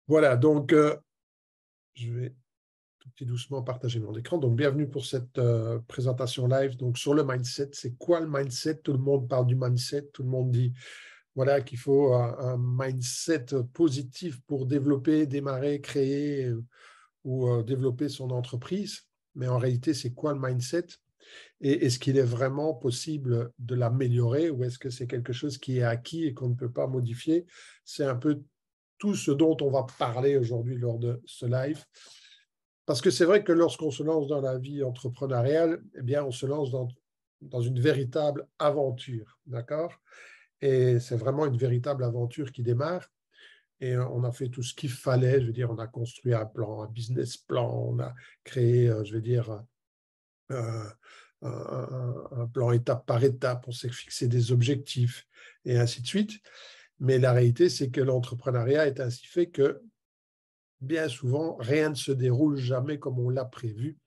Voilà, donc je vais tout petit doucement partager mon écran. Donc, bienvenue pour cette présentation live. Donc, sur le mindset, c'est quoi le mindset? Tout le monde parle du mindset, tout le monde dit voilà, qu'il faut un mindset positif pour développer, démarrer, créer ou développer son entreprise. Mais en réalité, c'est quoi le mindset? Et est-ce qu'il est vraiment possible de l'améliorer ou est-ce que c'est quelque chose qui est acquis et qu'on ne peut pas modifier? C'est un peu tout ce dont on va parler aujourd'hui lors de ce live. Parce que c'est vrai que lorsqu'on se lance dans la vie entrepreneuriale, eh bien, on se lance dans une véritable aventure, d'accord? Et c'est vraiment une véritable aventure qui démarre. Et on a fait tout ce qu'il fallait. Je veux dire, on a construit un plan, un business plan, on a créé, je veux dire, euh, un plan étape par étape, on s'est fixé des objectifs et ainsi de suite. Mais la réalité, c'est que l'entrepreneuriat est ainsi fait que bien souvent, rien ne se déroule jamais comme on l'a prévu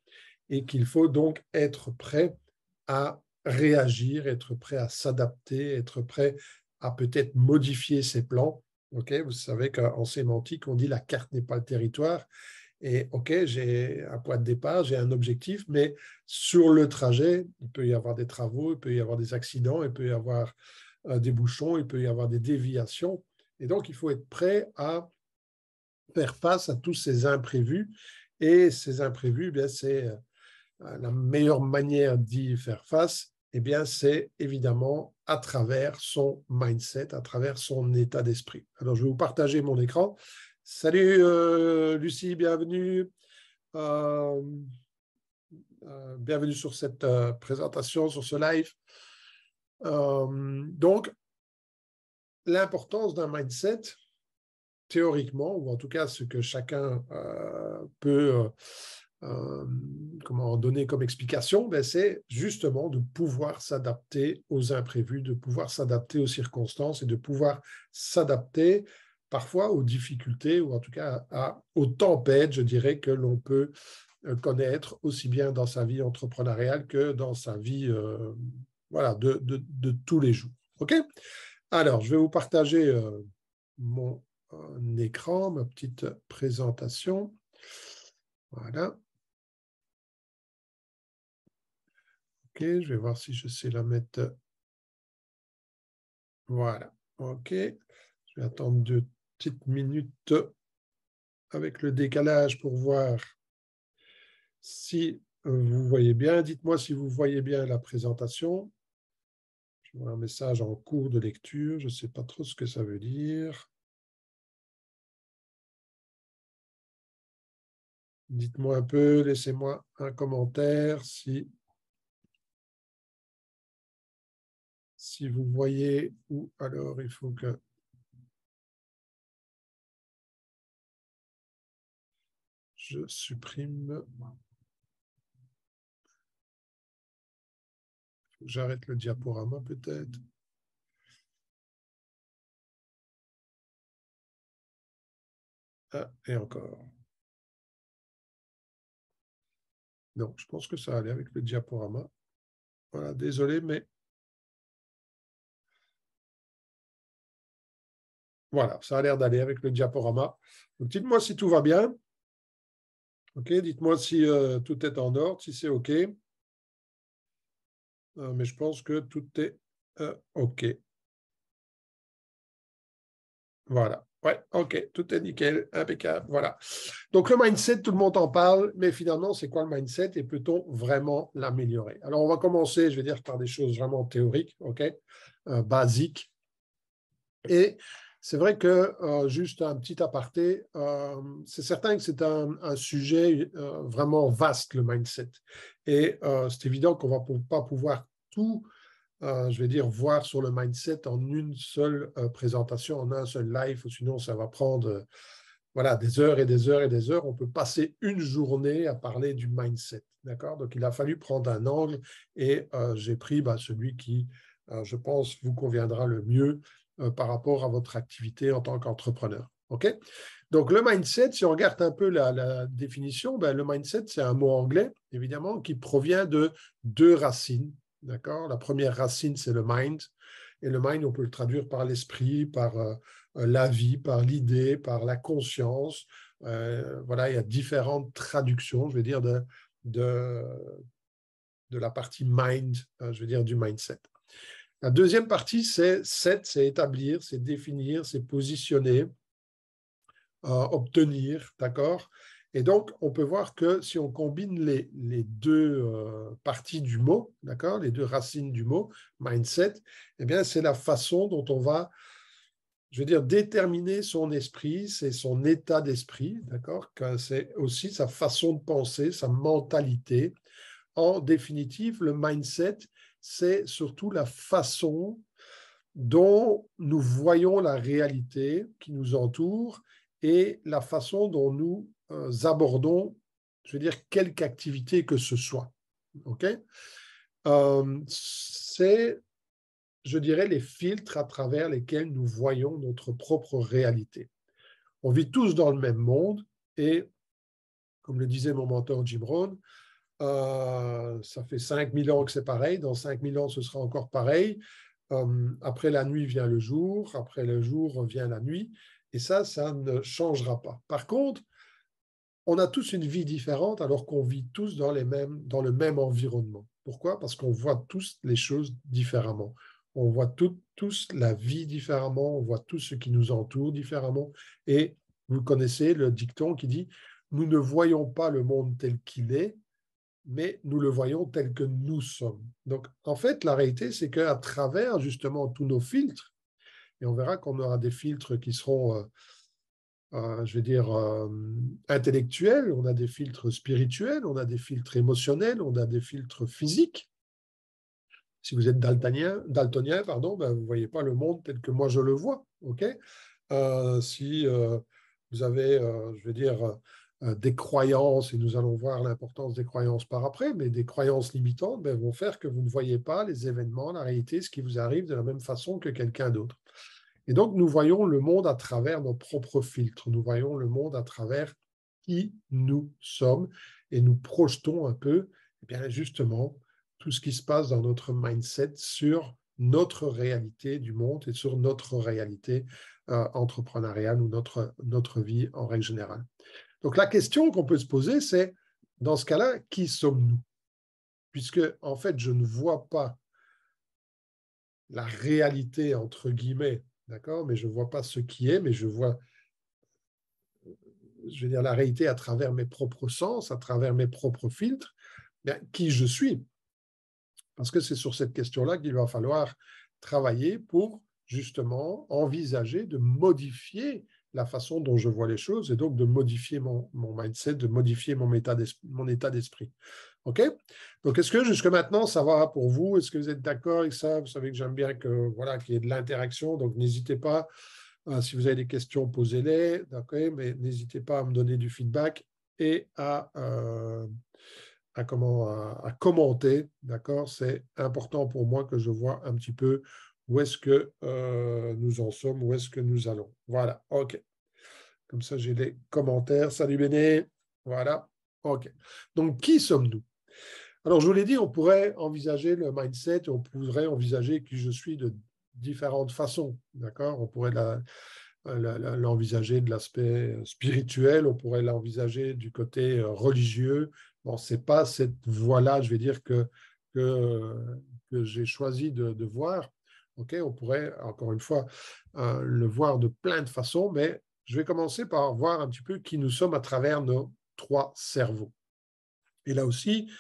et qu'il faut donc être prêt à réagir, être prêt à s'adapter, être prêt à peut-être modifier ses plans. Okay, vous savez qu'en sémantique, on dit la carte n'est pas le territoire. Et OK, j'ai un point de départ, j'ai un objectif, mais sur le trajet, il peut y avoir des travaux, il peut y avoir des accidents, il peut y avoir des bouchons, il peut y avoir des déviations. Et donc, il faut être prêt à faire face à tous ces imprévus. Et ces imprévus, bien, c'est la meilleure manière d'y faire face, eh bien, c'est évidemment à travers son mindset, à travers son état d'esprit. Alors, je vais vous partager mon écran. Salut Lucie, bienvenue. Euh, bienvenue sur cette présentation, sur ce live. Donc, l'importance d'un mindset, théoriquement, ou en tout cas ce que chacun peut comment donner comme explication, ben c'est justement de pouvoir s'adapter aux imprévus, de pouvoir s'adapter aux circonstances et de pouvoir s'adapter parfois aux difficultés ou en tout cas aux tempêtes, je dirais, que l'on peut connaître aussi bien dans sa vie entrepreneuriale que dans sa vie voilà, de tous les jours. OK? Alors, je vais vous partager mon écran, ma petite présentation. Voilà. OK, je vais voir si je sais la mettre. Voilà. OK. Je vais attendre 2 petites minutes avec le décalage pour voir si vous voyez bien. Dites-moi si vous voyez bien la présentation. Je vois un message en cours de lecture. Je ne sais pas trop ce que ça veut dire. Dites-moi un peu, laissez-moi un commentaire si vous voyez ou alors il faut que je supprime. J'arrête le diaporama peut-être. Ah, et encore. Non, je pense que ça allait avec le diaporama. Voilà, désolé, mais voilà, ça a l'air d'aller avec le diaporama. Donc, dites-moi si tout va bien. OK, dites-moi si tout est en ordre, si c'est OK. Mais je pense que tout est OK. Voilà. Ouais, OK, tout est nickel, impeccable. Voilà. Donc, le mindset, tout le monde en parle, mais finalement, c'est quoi le mindset et peut-on vraiment l'améliorer? Alors, on va commencer, je vais dire, par des choses vraiment théoriques, OK, basiques. Et c'est vrai que, juste un petit aparté, c'est certain que c'est un sujet vraiment vaste, le mindset. Et c'est évident qu'on ne va pas pouvoir tout, je vais dire, voir sur le mindset en une seule présentation, en un seul live, ou sinon ça va prendre voilà, des heures et des heures et des heures. On peut passer une journée à parler du mindset. D'accord? Donc, il a fallu prendre un angle et j'ai pris celui qui, je pense, vous conviendra le mieux par rapport à votre activité en tant qu'entrepreneur. OK? Donc, le mindset, si on regarde un peu la définition, le mindset, c'est un mot anglais, évidemment, qui provient de 2 racines. D'accord? La première racine, c'est le mind. Et le mind, on peut le traduire par l'esprit, par la vie, par l'idée, par la conscience. Voilà, il y a différentes traductions, je vais dire, de, de la partie mind, je veux dire, du mindset. La deuxième partie, c'est set, c'est établir, c'est définir, c'est positionner, obtenir, d'accord? Et donc, on peut voir que si on combine les deux parties du mot, d'accord, les deux racines du mot, mindset, eh bien, c'est la façon dont on va, je veux dire, déterminer son esprit, c'est son état d'esprit, d'accord? C'est aussi sa façon de penser, sa mentalité. En définitive, le mindset, c'est surtout la façon dont nous voyons la réalité qui nous entoure et la façon dont nous abordons, je veux dire, quelque activité que ce soit. OK? C'est, je dirais, les filtres à travers lesquels nous voyons notre propre réalité. On vit tous dans le même monde et, comme le disait mon mentor Jim Rohn, ça fait 5000 ans que c'est pareil. Dans 5000 ans, ce sera encore pareil. Après la nuit vient le jour. Après le jour vient la nuit. Et ça ne changera pas. Par contre, on a tous une vie différente alors qu'on vit tous dans le même environnement. Pourquoi? Parce qu'on voit tous les choses différemment. On voit tous la vie différemment. On voit tout ce qui nous entoure différemment. Et vous connaissez le dicton qui dit « Nous ne voyons pas le monde tel qu'il est, mais nous le voyons tel que nous sommes. » Donc, en fait, la réalité, c'est qu'à travers justement tous nos filtres, et on verra qu'on aura des filtres qui seront, je vais dire, intellectuels, on a des filtres spirituels, on a des filtres émotionnels, on a des filtres physiques. Si vous êtes daltonien, pardon, ben, vous ne voyez pas le monde tel que moi je le vois. Okay, si vous avez, je vais dire, des croyances, et nous allons voir l'importance des croyances par après, mais des croyances limitantes ben, vont faire que vous ne voyez pas les événements, la réalité, ce qui vous arrive de la même façon que quelqu'un d'autre. Et donc, nous voyons le monde à travers nos propres filtres, nous voyons le monde à travers qui nous sommes et nous projetons un peu, eh bien, justement, tout ce qui se passe dans notre mindset sur notre réalité du monde et sur notre réalité entrepreneuriale ou notre vie en règle générale. Donc, la question qu'on peut se poser, c'est, dans ce cas-là, qui sommes-nous? Puisque, en fait, je ne vois pas la réalité, entre guillemets, d'accord, mais je ne vois pas ce qui est, mais je vois, je veux dire, la réalité à travers mes propres sens, à travers mes propres filtres, bien, qui je suis. Parce que c'est sur cette question-là qu'il va falloir travailler pour justement envisager de modifier la façon dont je vois les choses et donc de modifier mon mindset, de modifier mon état d'esprit. OK? Donc, est-ce que jusque maintenant, ça va pour vous? Est-ce que vous êtes d'accord avec ça? Vous savez que j'aime bien que, voilà, qu'il y ait de l'interaction, donc n'hésitez pas. Si vous avez des questions, posez-les, d'accord? Mais n'hésitez pas à me donner du feedback et à commenter, d'accord? C'est important pour moi que je vois un petit peu où est-ce que nous en sommes, où est-ce que nous allons. Voilà, OK. Comme ça, j'ai les commentaires. Salut Béné. Voilà, OK. Donc, qui sommes-nous? Alors, je vous l'ai dit, on pourrait envisager le mindset, on pourrait envisager qui je suis de différentes façons, d'accord? On pourrait l'envisager de l'aspect spirituel, on pourrait l'envisager du côté religieux. Bon, ce n'est pas cette voie-là, je vais dire, que j'ai choisi de voir. Okay, on pourrait, encore une fois, le voir de plein de façons, mais je vais commencer par voir un petit peu qui nous sommes à travers nos trois cerveaux. Et là aussi,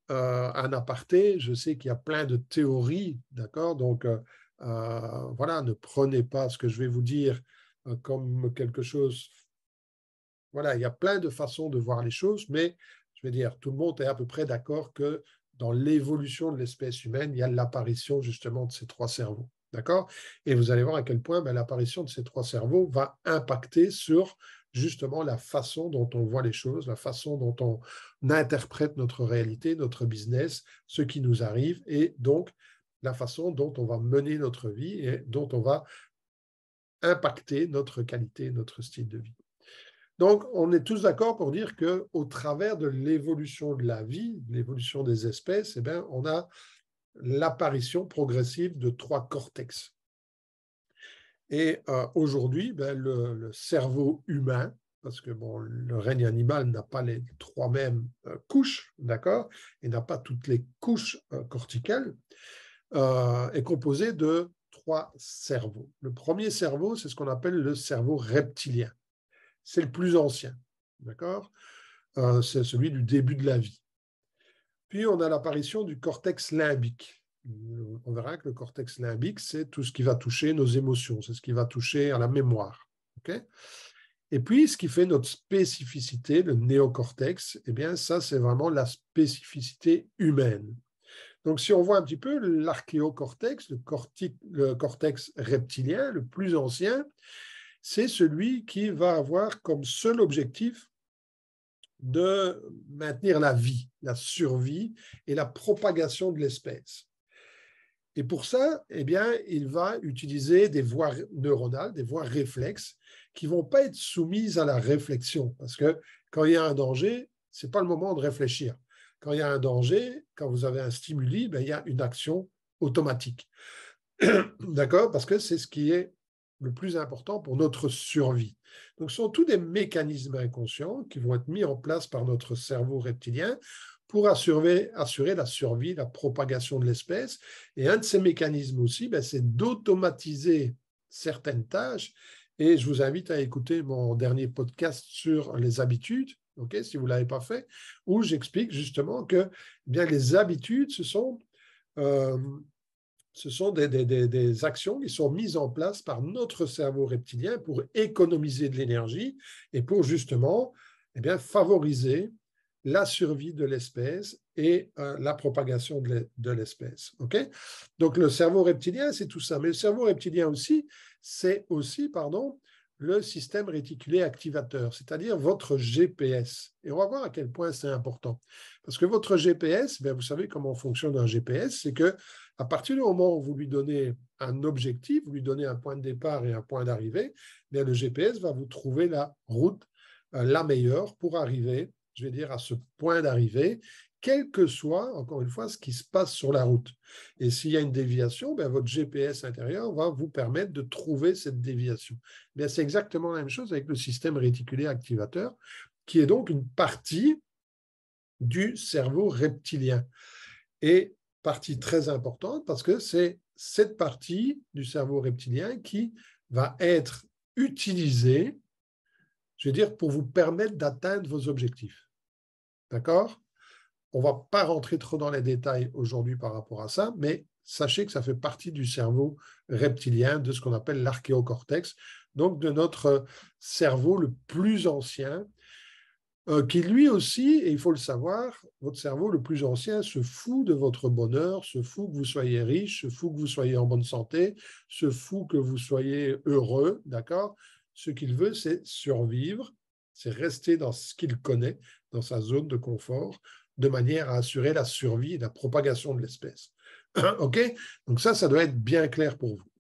un aparté, je sais qu'il y a plein de théories, d'accord? Donc, voilà, ne prenez pas ce que je vais vous dire comme quelque chose. Voilà, il y a plein de façons de voir les choses, mais je vais dire, tout le monde est à peu près d'accord que dans l'évolution de l'espèce humaine, il y a l'apparition justement de ces trois cerveaux. D'accord? Et vous allez voir à quel point ben, l'apparition de ces trois cerveaux va impacter sur justement la façon dont on voit les choses, la façon dont on interprète notre réalité, notre business, ce qui nous arrive, et donc la façon dont on va mener notre vie et dont on va impacter notre qualité, notre style de vie. Donc, on est tous d'accord pour dire qu'au travers de l'évolution de la vie, l'évolution des espèces, eh bien, on a l'apparition progressive de trois cortex. Et aujourd'hui, ben, le cerveau humain, parce que bon, le règne animal n'a pas les trois mêmes couches, d'accord, et n'a pas toutes les couches corticales, est composé de trois cerveaux. Le premier cerveau, c'est ce qu'on appelle le cerveau reptilien. C'est le plus ancien, d'accord. C'est celui du début de la vie. Puis on a l'apparition du cortex limbique. On verra que le cortex limbique, c'est tout ce qui va toucher nos émotions, c'est ce qui va toucher à la mémoire. Okay. Et puis, ce qui fait notre spécificité, le néocortex, eh bien, ça, c'est vraiment la spécificité humaine. Donc, si on voit un petit peu l'archéocortex, le cortex reptilien, le plus ancien, c'est celui qui va avoir comme seul objectif de maintenir la vie, la survie et la propagation de l'espèce. Et pour ça, eh bien, il va utiliser des voies neuronales, des voies réflexes, qui ne vont pas être soumises à la réflexion. Parce que quand il y a un danger, ce n'est pas le moment de réfléchir. Quand il y a un danger, quand vous avez un stimuli, ben, il y a une action automatique. D'accord? Parce que c'est ce qui est le plus important pour notre survie. Donc, ce sont tous des mécanismes inconscients qui vont être mis en place par notre cerveau reptilien pour assurer la survie, la propagation de l'espèce. Et un de ces mécanismes aussi, ben, c'est d'automatiser certaines tâches. Et je vous invite à écouter mon dernier podcast sur les habitudes, okay, si vous ne l'avez pas fait, où j'explique justement que bien, les habitudes, ce sont des actions qui sont mises en place par notre cerveau reptilien pour économiser de l'énergie et pour justement favoriser la survie de l'espèce et la propagation de l'espèce. Okay. Donc, le cerveau reptilien, c'est tout ça. Mais le cerveau reptilien aussi, c'est aussi, le système réticulé activateur, c'est-à-dire votre GPS. Et on va voir à quel point c'est important. Parce que votre GPS, vous savez comment fonctionne un GPS, c'est que à partir du moment où vous lui donnez un objectif, vous lui donnez un point de départ et un point d'arrivée, le GPS va vous trouver la route la meilleure pour arriver, je vais dire, à ce point d'arrivée, quel que soit, encore une fois, ce qui se passe sur la route. Et s'il y a une déviation, votre GPS intérieur va vous permettre de trouver cette déviation. C'est exactement la même chose avec le système réticulé activateur, qui est donc une partie du cerveau reptilien. Et partie très importante parce que c'est cette partie du cerveau reptilien qui va être utilisée, je veux dire, pour vous permettre d'atteindre vos objectifs. D'accord? On ne va pas rentrer trop dans les détails aujourd'hui par rapport à ça, mais sachez que ça fait partie du cerveau reptilien, de ce qu'on appelle l'archéocortex, donc de notre cerveau le plus ancien, qui lui aussi, et il faut le savoir, votre cerveau le plus ancien se fout de votre bonheur, se fout que vous soyez riche, se fout que vous soyez en bonne santé, se fout que vous soyez heureux, d'accord? Ce qu'il veut, c'est survivre, c'est rester dans ce qu'il connaît, dans sa zone de confort, de manière à assurer la survie et la propagation de l'espèce. OK? Donc ça doit être bien clair pour vous.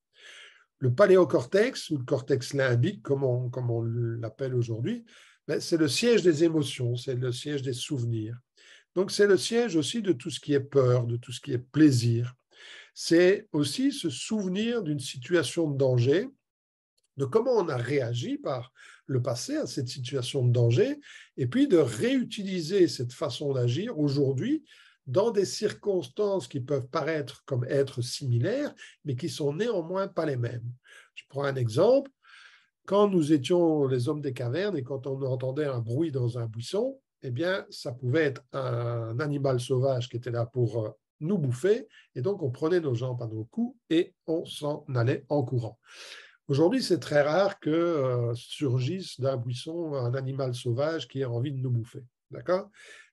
Le paléocortex, ou le cortex limbique, comme on l'appelle aujourd'hui, c'est le siège des émotions, c'est le siège des souvenirs. Donc, c'est le siège aussi de tout ce qui est peur, de tout ce qui est plaisir. C'est aussi se souvenir d'une situation de danger, de comment on a réagi par le passé à cette situation de danger, et puis de réutiliser cette façon d'agir aujourd'hui dans des circonstances qui peuvent paraître comme être similaires, mais qui sont néanmoins pas les mêmes. Je prends un exemple. Quand nous étions les hommes des cavernes et quand on entendait un bruit dans un buisson, eh bien, ça pouvait être un animal sauvage qui était là pour nous bouffer. Et donc, on prenait nos jambes à nos coups et on s'en allait en courant. Aujourd'hui, c'est très rare que surgisse d'un buisson un animal sauvage qui ait envie de nous bouffer. D'accord?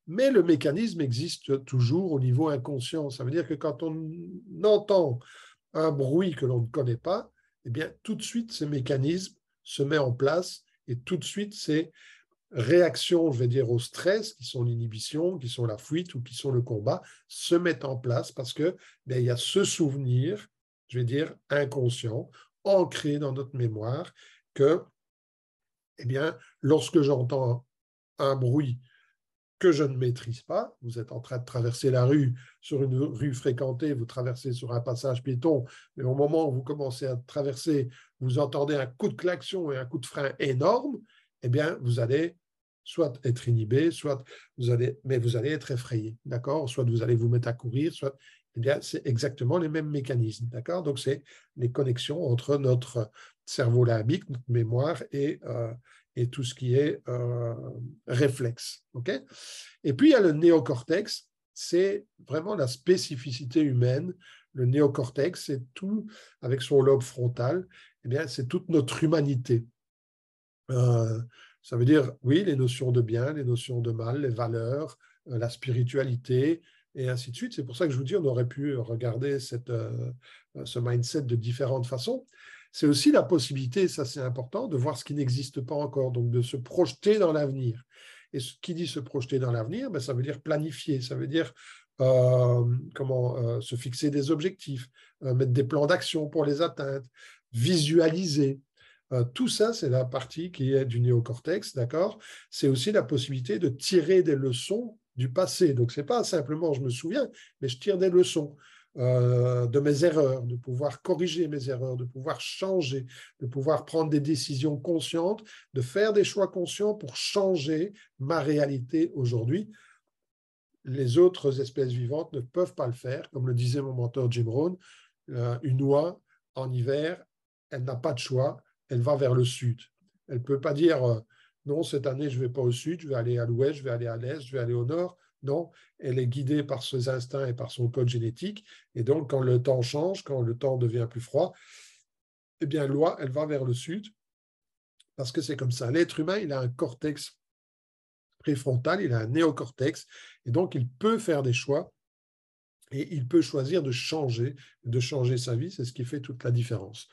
Mais le mécanisme existe toujours au niveau inconscient. Ça veut dire que quand on entend un bruit que l'on ne connaît pas, eh bien, tout de suite, ce mécanisme se met en place et tout de suite, ces réactions, je vais dire, au stress, qui sont l'inhibition, qui sont la fuite ou qui sont le combat, se mettent en place parce que il y a ce souvenir, je vais dire, inconscient, ancré dans notre mémoire, que, eh bien, lorsque j'entends un bruit que je ne maîtrise pas. Vous êtes en train de traverser la rue sur une rue fréquentée, vous traversez sur un passage piéton, mais au moment où vous commencez à traverser, vous entendez un coup de klaxon et un coup de frein énorme, eh bien, vous allez soit être inhibé, soit vous allez être effrayé, d'accord? Soit vous allez vous mettre à courir, soit, eh bien, c'est exactement les mêmes mécanismes, d'accord? Donc, c'est les connexions entre notre cerveau limbique, notre mémoire et tout ce qui est réflexe, ok? Et puis, il y a le néocortex, c'est vraiment la spécificité humaine. Le néocortex, c'est tout, avec son lobe frontal, eh bien, c'est toute notre humanité. Ça veut dire, oui, les notions de bien, les notions de mal, les valeurs, la spiritualité, et ainsi de suite. C'est pour ça que je vous dis, on aurait pu regarder ce mindset de différentes façons. C'est aussi la possibilité, ça c'est important, de voir ce qui n'existe pas encore, donc de se projeter dans l'avenir. Et ce qui dit se projeter dans l'avenir, ben, ça veut dire planifier, ça veut dire se fixer des objectifs, mettre des plans d'action pour les atteindre, visualiser. Tout ça, c'est la partie qui est du néocortex, d'accord? C'est aussi la possibilité de tirer des leçons du passé. Donc, ce n'est pas simplement je me souviens, mais je tire des leçons de mes erreurs, de pouvoir corriger mes erreurs, de pouvoir changer, de pouvoir prendre des décisions conscientes, de faire des choix conscients pour changer ma réalité aujourd'hui. Les autres espèces vivantes ne peuvent pas le faire. Comme le disait mon mentor Jim Rohn, une oie, en hiver, elle n'a pas de choix, elle va vers le sud. Elle ne peut pas dire non, cette année, je ne vais pas au sud, je vais aller à l'ouest, je vais aller à l'est, je vais aller au nord. Non, elle est guidée par ses instincts et par son code génétique. Et donc, quand le temps change, quand le temps devient plus froid, eh bien, l'oie, elle va vers le sud parce que c'est comme ça. L'être humain, il a un cortex préfrontal, il a un néocortex, et donc il peut faire des choix et il peut choisir de changer sa vie. C'est ce qui fait toute la différence.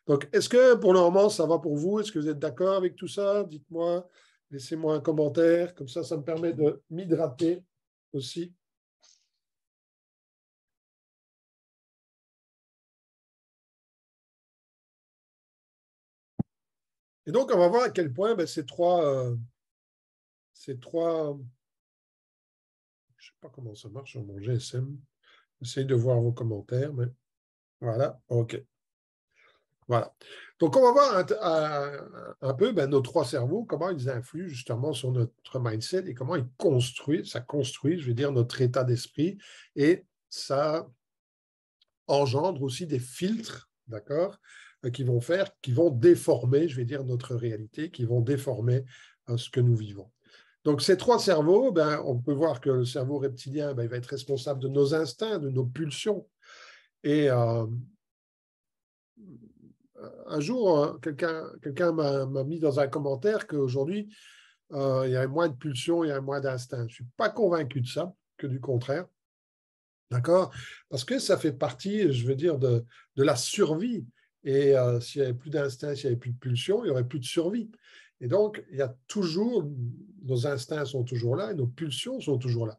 Donc, est-ce que pour le moment, ça va pour vous? Est-ce que vous êtes d'accord avec tout ça? Dites-moi, laissez-moi un commentaire. Comme ça me permet de m'hydrater aussi. Et donc, on va voir à quel point ces trois, je ne sais pas comment ça marche sur mon GSM. J'essaye de voir vos commentaires, mais voilà, OK. Voilà. Donc, on va voir un peu nos trois cerveaux, comment ils influent justement sur notre mindset et comment ça construit, je veux dire, notre état d'esprit et ça engendre aussi des filtres, d'accord, qui vont déformer, je vais dire, notre réalité, qui vont déformer ce que nous vivons. Donc, ces trois cerveaux, on peut voir que le cerveau reptilien, il va être responsable de nos instincts, de nos pulsions. Et un jour, quelqu'un m'a mis dans un commentaire qu'aujourd'hui, il y avait moins de pulsions, il y avait moins d'instincts. Je ne suis pas convaincu de ça, que du contraire. D'accord? Parce que ça fait partie, je veux dire, de la survie. Et s'il n'y avait plus d'instinct, s'il n'y avait plus de pulsions, il n'y aurait plus de survie. Et donc, il y a toujours, nos instincts sont toujours là et nos pulsions sont toujours là.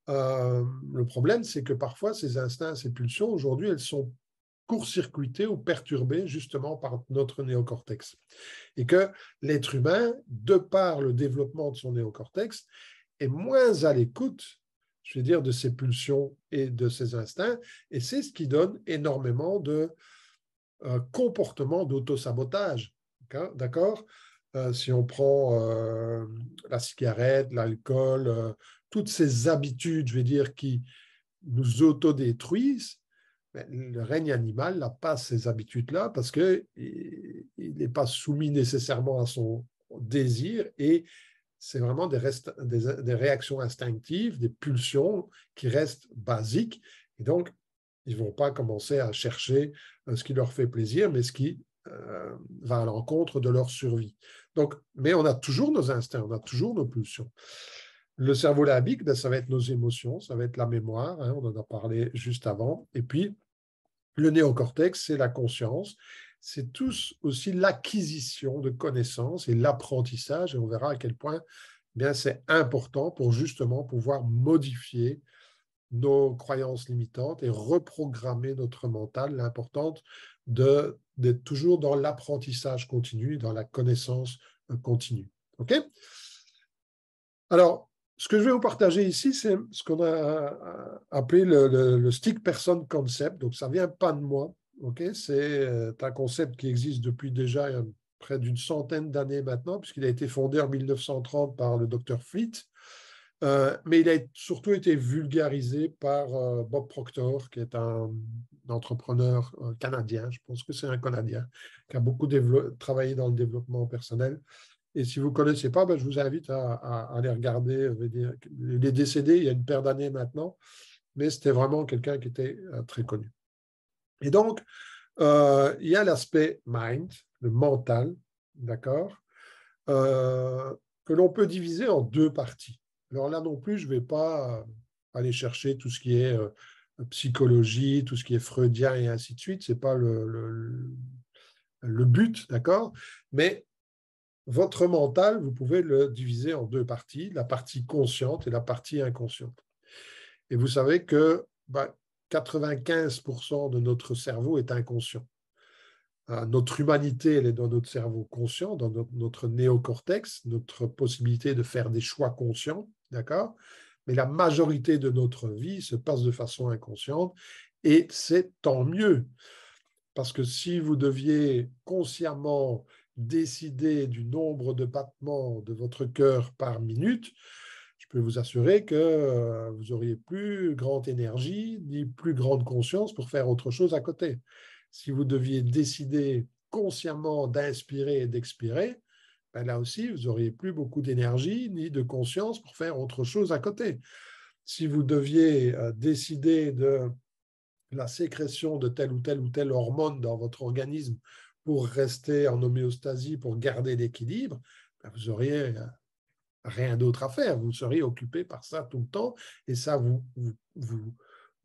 Le problème, c'est que parfois, ces instincts, ces pulsions, aujourd'hui, elles sont court-circuitées ou perturbées justement par notre néocortex. Et que l'être humain, de par le développement de son néocortex, est moins à l'écoute, je veux dire, de ses pulsions et de ses instincts, et c'est ce qui donne énormément de comportements d'autosabotage. D'accord? Si on prend la cigarette, l'alcool, toutes ces habitudes, je veux dire, qui nous autodétruisent, le règne animal n'a pas ces habitudes-là parce qu'il n'est pas soumis nécessairement à son désir et c'est vraiment des réactions instinctives, des pulsions qui restent basiques. Et donc, ils ne vont pas commencer à chercher ce qui leur fait plaisir, mais ce qui va à l'encontre de leur survie. Donc, mais on a toujours nos instincts, on a toujours nos pulsions. Le cerveau limbique, ça va être nos émotions, ça va être la mémoire, on en a parlé juste avant. Et puis, le néocortex, c'est la conscience. C'est tous aussi l'acquisition de connaissances et l'apprentissage. Et on verra à quel point c'est important pour justement pouvoir modifier nos croyances limitantes et reprogrammer notre mental. L'important d'être toujours dans l'apprentissage continu, dans la connaissance continue. OK? Alors, Ce que je vais vous partager ici, c'est ce qu'on a appelé le stick person concept. Donc, ça ne vient pas de moi. Okay, c'est un concept qui existe depuis déjà près d'une centaine d'années maintenant, puisqu'il a été fondé en 1930 par le Dr. Fleet. Mais il a surtout été vulgarisé par Bob Proctor, qui est un entrepreneur canadien, je pense que c'est un Canadien, qui a beaucoup travaillé dans le développement personnel. Et si vous ne connaissez pas, ben, je vous invite à aller regarder. Il est décédé il y a une paire d'années maintenant, mais c'était vraiment quelqu'un qui était très connu. Et donc, il y a l'aspect mind, le mental, d'accord, que l'on peut diviser en deux parties. Alors là non plus, je ne vais pas aller chercher tout ce qui est psychologie, tout ce qui est freudien et ainsi de suite. Ce n'est pas le but, d'accord? Mais votre mental, vous pouvez le diviser en deux parties, la partie consciente et la partie inconsciente. Et vous savez que 95% de notre cerveau est inconscient. Notre humanité, elle est dans notre cerveau conscient, dans notre néocortex, notre possibilité de faire des choix conscients, d'accord? Mais la majorité de notre vie se passe de façon inconsciente et c'est tant mieux. Parce que si vous deviez consciemment décider du nombre de battements de votre cœur par minute, je peux vous assurer que vous n'auriez plus grande énergie ni plus grande conscience pour faire autre chose à côté. Si vous deviez décider consciemment d'inspirer et d'expirer, ben là aussi, vous n'auriez plus beaucoup d'énergie ni de conscience pour faire autre chose à côté. Si vous deviez décider de la sécrétion de telle ou telle hormone dans votre organisme pour rester en homéostasie, pour garder l'équilibre, ben vous n'auriez rien d'autre à faire. Vous seriez occupé par ça tout le temps et ça, vous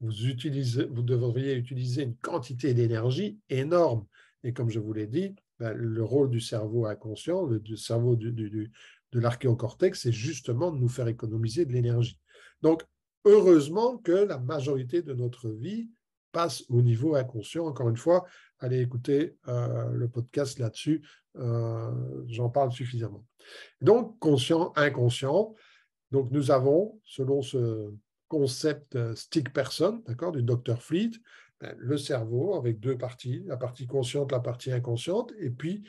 devriez utiliser une quantité d'énergie énorme. Et comme je vous l'ai dit, ben, le rôle du cerveau inconscient, du cerveau de l'archéocortex, c'est justement de nous faire économiser de l'énergie. Donc, heureusement que la majorité de notre vie passe au niveau inconscient. Encore une fois, allez écouter le podcast là-dessus, j'en parle suffisamment. Donc, conscient, inconscient. Donc, nous avons, selon ce concept stick person, d'accord, du Dr. Fleet, le cerveau avec deux parties, la partie consciente, la partie inconsciente, et puis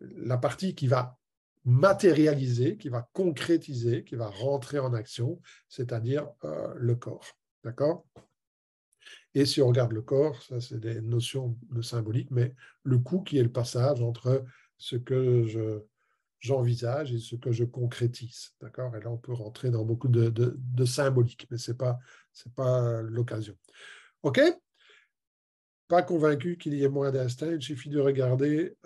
la partie qui va matérialiser, qui va concrétiser, qui va rentrer en action, c'est-à-dire le corps. D'accord? Et si on regarde le corps, ça c'est des notions de symbolique, mais le coup qui est le passage entre ce que j'envisage et ce que je concrétise. D'accord? Et là, on peut rentrer dans beaucoup de symbolique, mais ce n'est pas l'occasion. OK? Pas convaincu qu'il y ait moins d'instinct, il suffit de regarder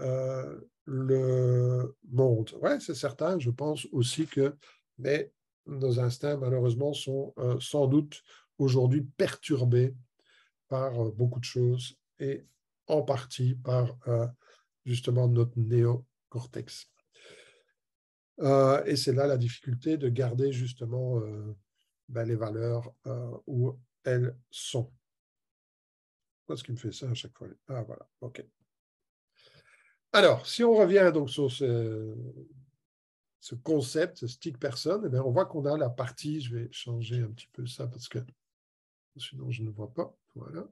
le monde. Oui, c'est certain, je pense aussi que mais nos instincts, malheureusement, sont sans doute aujourd'hui perturbés par beaucoup de choses et en partie par justement notre néocortex. Et c'est là la difficulté de garder justement les valeurs où elles sont. Pourquoi est-ce qu'il me fait ça à chaque fois? Ah voilà, OK. Alors, si on revient donc sur ce concept, ce stick person, eh bien, on voit qu'on a la partie, je vais changer un petit peu ça parce que sinon je ne vois pas. Voilà.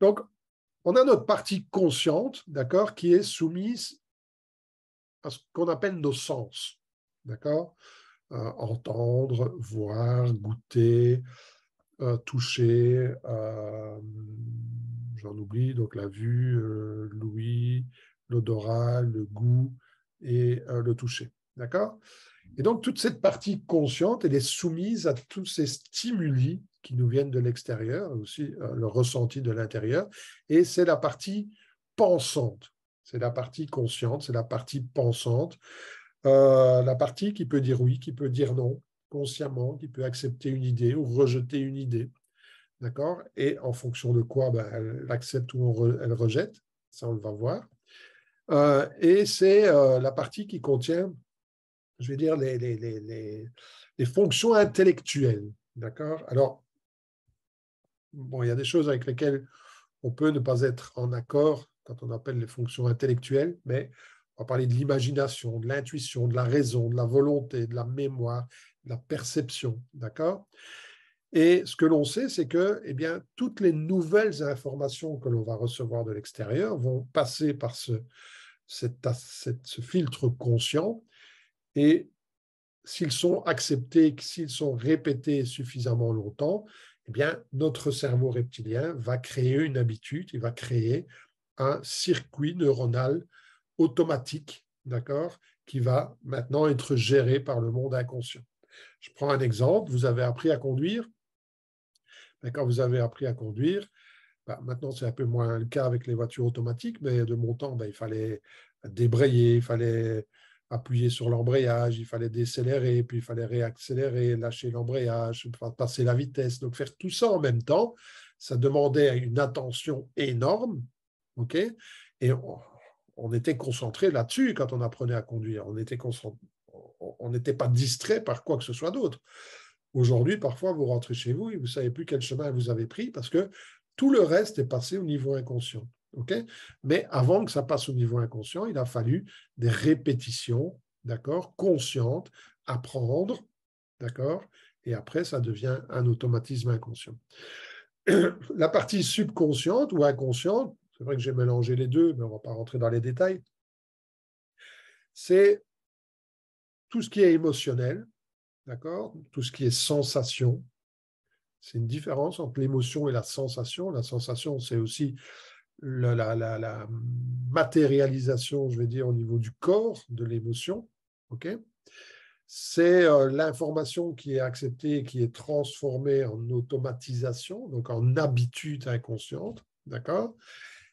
Donc, on a notre partie consciente, d'accord, qui est soumise à ce qu'on appelle nos sens, d'accord, entendre, voir, goûter, toucher, j'en oublie, donc la vue, l'ouïe, l'odorat, le goût et le toucher, d'accord? Et donc, toute cette partie consciente, elle est soumise à tous ces stimuli qui nous viennent de l'extérieur, aussi le ressenti de l'intérieur, et c'est la partie pensante. C'est la partie consciente, c'est la partie pensante, la partie qui peut dire oui, qui peut dire non, consciemment, qui peut accepter une idée ou rejeter une idée. D'accord? Et en fonction de quoi elle accepte ou elle rejette. Ça, on le va voir. Et c'est la partie qui contient, je vais dire, les fonctions intellectuelles. D'accord? Alors, bon, il y a des choses avec lesquelles on peut ne pas être en accord quand on appelle les fonctions intellectuelles, mais on va parler de l'imagination, de l'intuition, de la raison, de la volonté, de la mémoire la perception, d'accord? Et ce que l'on sait, c'est que eh bien, toutes les nouvelles informations que l'on va recevoir de l'extérieur vont passer par ce filtre conscient et s'ils sont acceptés, s'ils sont répétés suffisamment longtemps, eh bien, notre cerveau reptilien va créer une habitude, il va créer un circuit neuronal automatique, d'accord, qui va maintenant être géré par le monde inconscient. Je prends un exemple, vous avez appris à conduire. Quand vous avez appris à conduire, maintenant c'est un peu moins le cas avec les voitures automatiques, mais de mon temps, il fallait débrayer, il fallait appuyer sur l'embrayage, il fallait décélérer, puis il fallait réaccélérer, lâcher l'embrayage, passer la vitesse. Donc faire tout ça en même temps, ça demandait une attention énorme, ok? Et on était concentré là-dessus quand on apprenait à conduire. On n'était pas distrait par quoi que ce soit d'autre. Aujourd'hui, parfois, vous rentrez chez vous et vous ne savez plus quel chemin vous avez pris parce que tout le reste est passé au niveau inconscient. Okay? Mais avant que ça passe au niveau inconscient, il a fallu des répétitions, d'accord, conscientes, apprendre, d'accord, et après, ça devient un automatisme inconscient. La partie subconsciente ou inconsciente, c'est vrai que j'ai mélangé les deux, mais on ne va pas rentrer dans les détails, c'est tout ce qui est émotionnel, d'accord, tout ce qui est sensation. C'est une différence entre l'émotion et la sensation. La sensation, c'est aussi la matérialisation, je vais dire, au niveau du corps de l'émotion. Okay, c'est l'information qui est acceptée, qui est transformée en automatisation, donc en habitude inconsciente. D'accord?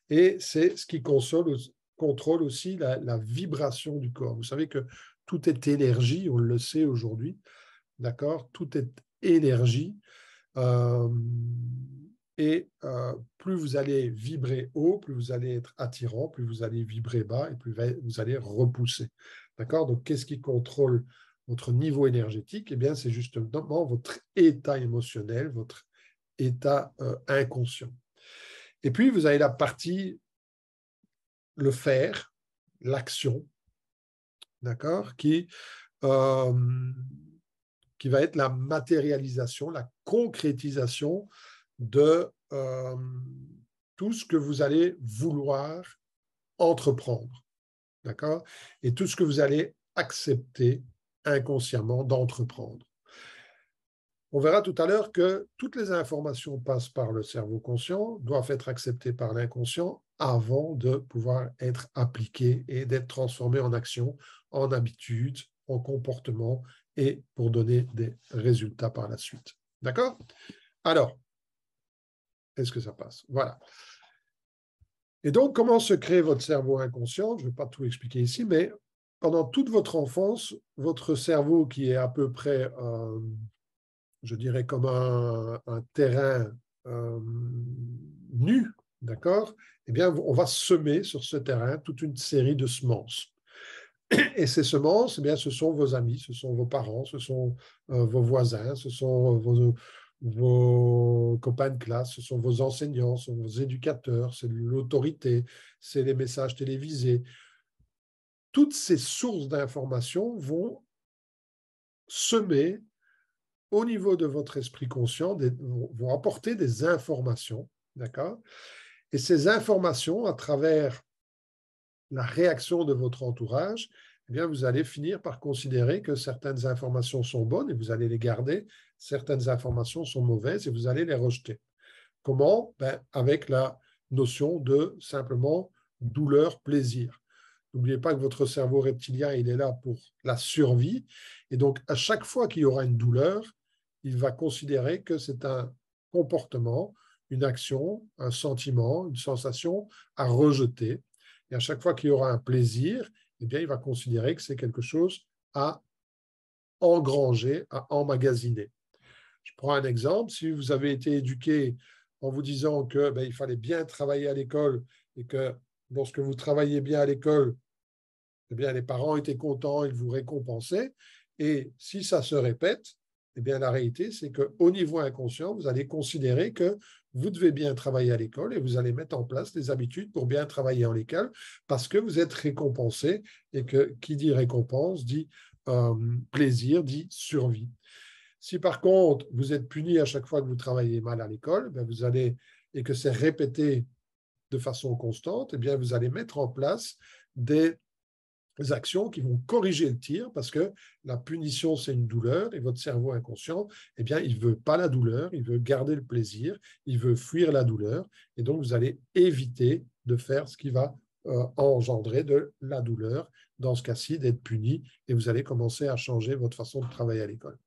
Et c'est ce qui contrôle aussi la vibration du corps. Vous savez que tout est énergie, on le sait aujourd'hui. D'accord? Tout est énergie. Plus vous allez vibrer haut, plus vous allez être attirant, plus vous allez vibrer bas et plus vous allez repousser. D'accord? Donc, qu'est-ce qui contrôle votre niveau énergétique? Eh bien, c'est justement votre état émotionnel, votre état inconscient. Et puis, vous avez la partie, le faire, l'action, d'accord? Qui va être la matérialisation, la concrétisation de tout ce que vous allez vouloir entreprendre, d'accord? Et tout ce que vous allez accepter inconsciemment d'entreprendre. On verra tout à l'heure que toutes les informations passent par le cerveau conscient, doivent être acceptées par l'inconscient avant de pouvoir être appliquées et d'être transformées en action, en habitude, en comportement et pour donner des résultats par la suite. D'accord? Alors, est-ce que ça passe? Voilà. Et donc, comment se crée votre cerveau inconscient? Je ne vais pas tout expliquer ici, mais pendant toute votre enfance, votre cerveau qui est à peu près, je dirais, comme un terrain nu, d'accord? Eh bien, on va semer sur ce terrain toute une série de semences. Et ces semences, eh bien, ce sont vos amis, ce sont vos parents, ce sont vos voisins, ce sont vos copains de classe, ce sont vos enseignants, ce sont vos éducateurs, c'est l'autorité, c'est les messages télévisés. Toutes ces sources d'informations vont semer au niveau de votre esprit conscient, vont apporter des informations, d'accord? Et ces informations, à travers la réaction de votre entourage, eh bien, vous allez finir par considérer que certaines informations sont bonnes et vous allez les garder, certaines informations sont mauvaises et vous allez les rejeter. Comment? Avec la notion de simplement douleur-plaisir. N'oubliez pas que votre cerveau reptilien, il est là pour la survie. Et donc, à chaque fois qu'il y aura une douleur, il va considérer que c'est un comportement, une action, un sentiment, une sensation à rejeter. Et à chaque fois qu'il y aura un plaisir, eh bien, il va considérer que c'est quelque chose à engranger, à emmagasiner. Je prends un exemple. Si vous avez été éduqué en vous disant que il fallait bien travailler à l'école et que lorsque vous travaillez bien à l'école, eh bien, les parents étaient contents, ils vous récompensaient. Et si ça se répète, eh bien, la réalité, c'est qu'au niveau inconscient, vous allez considérer que vous devez bien travailler à l'école et vous allez mettre en place des habitudes pour bien travailler à l'école parce que vous êtes récompensé et que qui dit récompense dit plaisir dit survie. Si par contre, vous êtes puni à chaque fois que vous travaillez mal à l'école, ben vous allez, et que c'est répété de façon constante, eh bien, vous allez mettre en place des actions qui vont corriger le tir parce que la punition, c'est une douleur et votre cerveau inconscient, eh bien, il ne veut pas la douleur, il veut garder le plaisir, il veut fuir la douleur et donc vous allez éviter de faire ce qui va engendrer de la douleur, dans ce cas-ci, d'être puni et vous allez commencer à changer votre façon de travailler à l'école.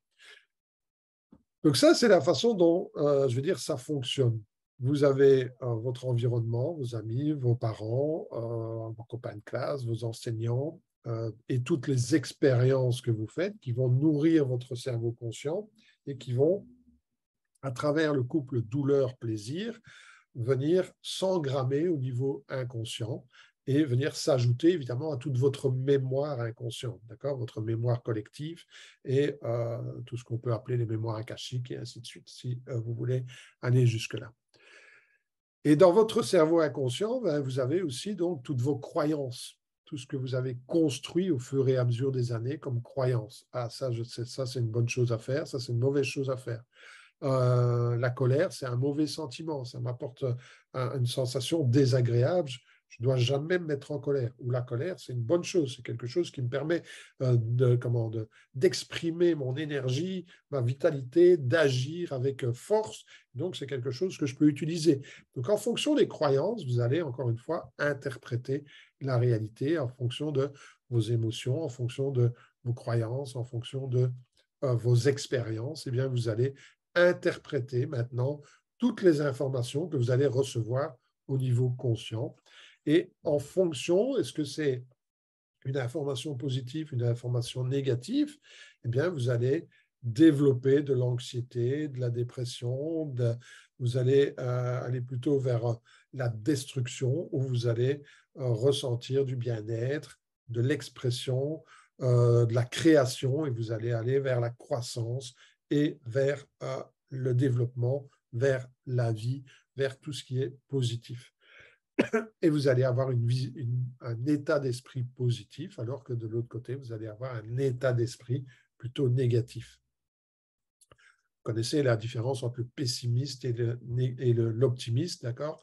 Donc ça, c'est la façon dont, je veux dire, ça fonctionne. Vous avez votre environnement, vos amis, vos parents, vos copains de classe, vos enseignants et toutes les expériences que vous faites qui vont nourrir votre cerveau conscient et qui vont, à travers le couple douleur-plaisir, venir s'engrammer au niveau inconscient et venir s'ajouter évidemment à toute votre mémoire inconsciente, d'accord, votre mémoire collective et tout ce qu'on peut appeler les mémoires akashiques et ainsi de suite, si vous voulez aller jusque-là. Et dans votre cerveau inconscient, ben, vous avez aussi donc toutes vos croyances, tout ce que vous avez construit au fur et à mesure des années comme croyances. Ah, ça, je sais, ça, c'est une bonne chose à faire, ça, c'est une mauvaise chose à faire. La colère, c'est un mauvais sentiment, ça m'apporte une sensation désagréable, je ne dois jamais me mettre en colère. Ou la colère, c'est une bonne chose, c'est quelque chose qui me permet d'exprimer mon énergie, ma vitalité, d'agir avec force. Donc, c'est quelque chose que je peux utiliser. Donc, en fonction des croyances, vous allez, encore une fois, interpréter la réalité en fonction de vos émotions, en fonction de vos croyances, en fonction de vos expériences. Eh bien, vous allez interpréter maintenant toutes les informations que vous allez recevoir au niveau conscient. Et en fonction, est-ce que c'est une information positive, une information négative, eh bien, vous allez développer de l'anxiété, de la dépression, vous allez aller plutôt vers la destruction, où vous allez ressentir du bien-être, de l'expression, de la création, et vous allez aller vers la croissance et vers le développement, vers la vie, vers tout ce qui est positif. Et vous allez avoir un état d'esprit positif, alors que de l'autre côté, vous allez avoir un état d'esprit plutôt négatif. Vous connaissez la différence entre le pessimiste et l'optimiste, d'accord?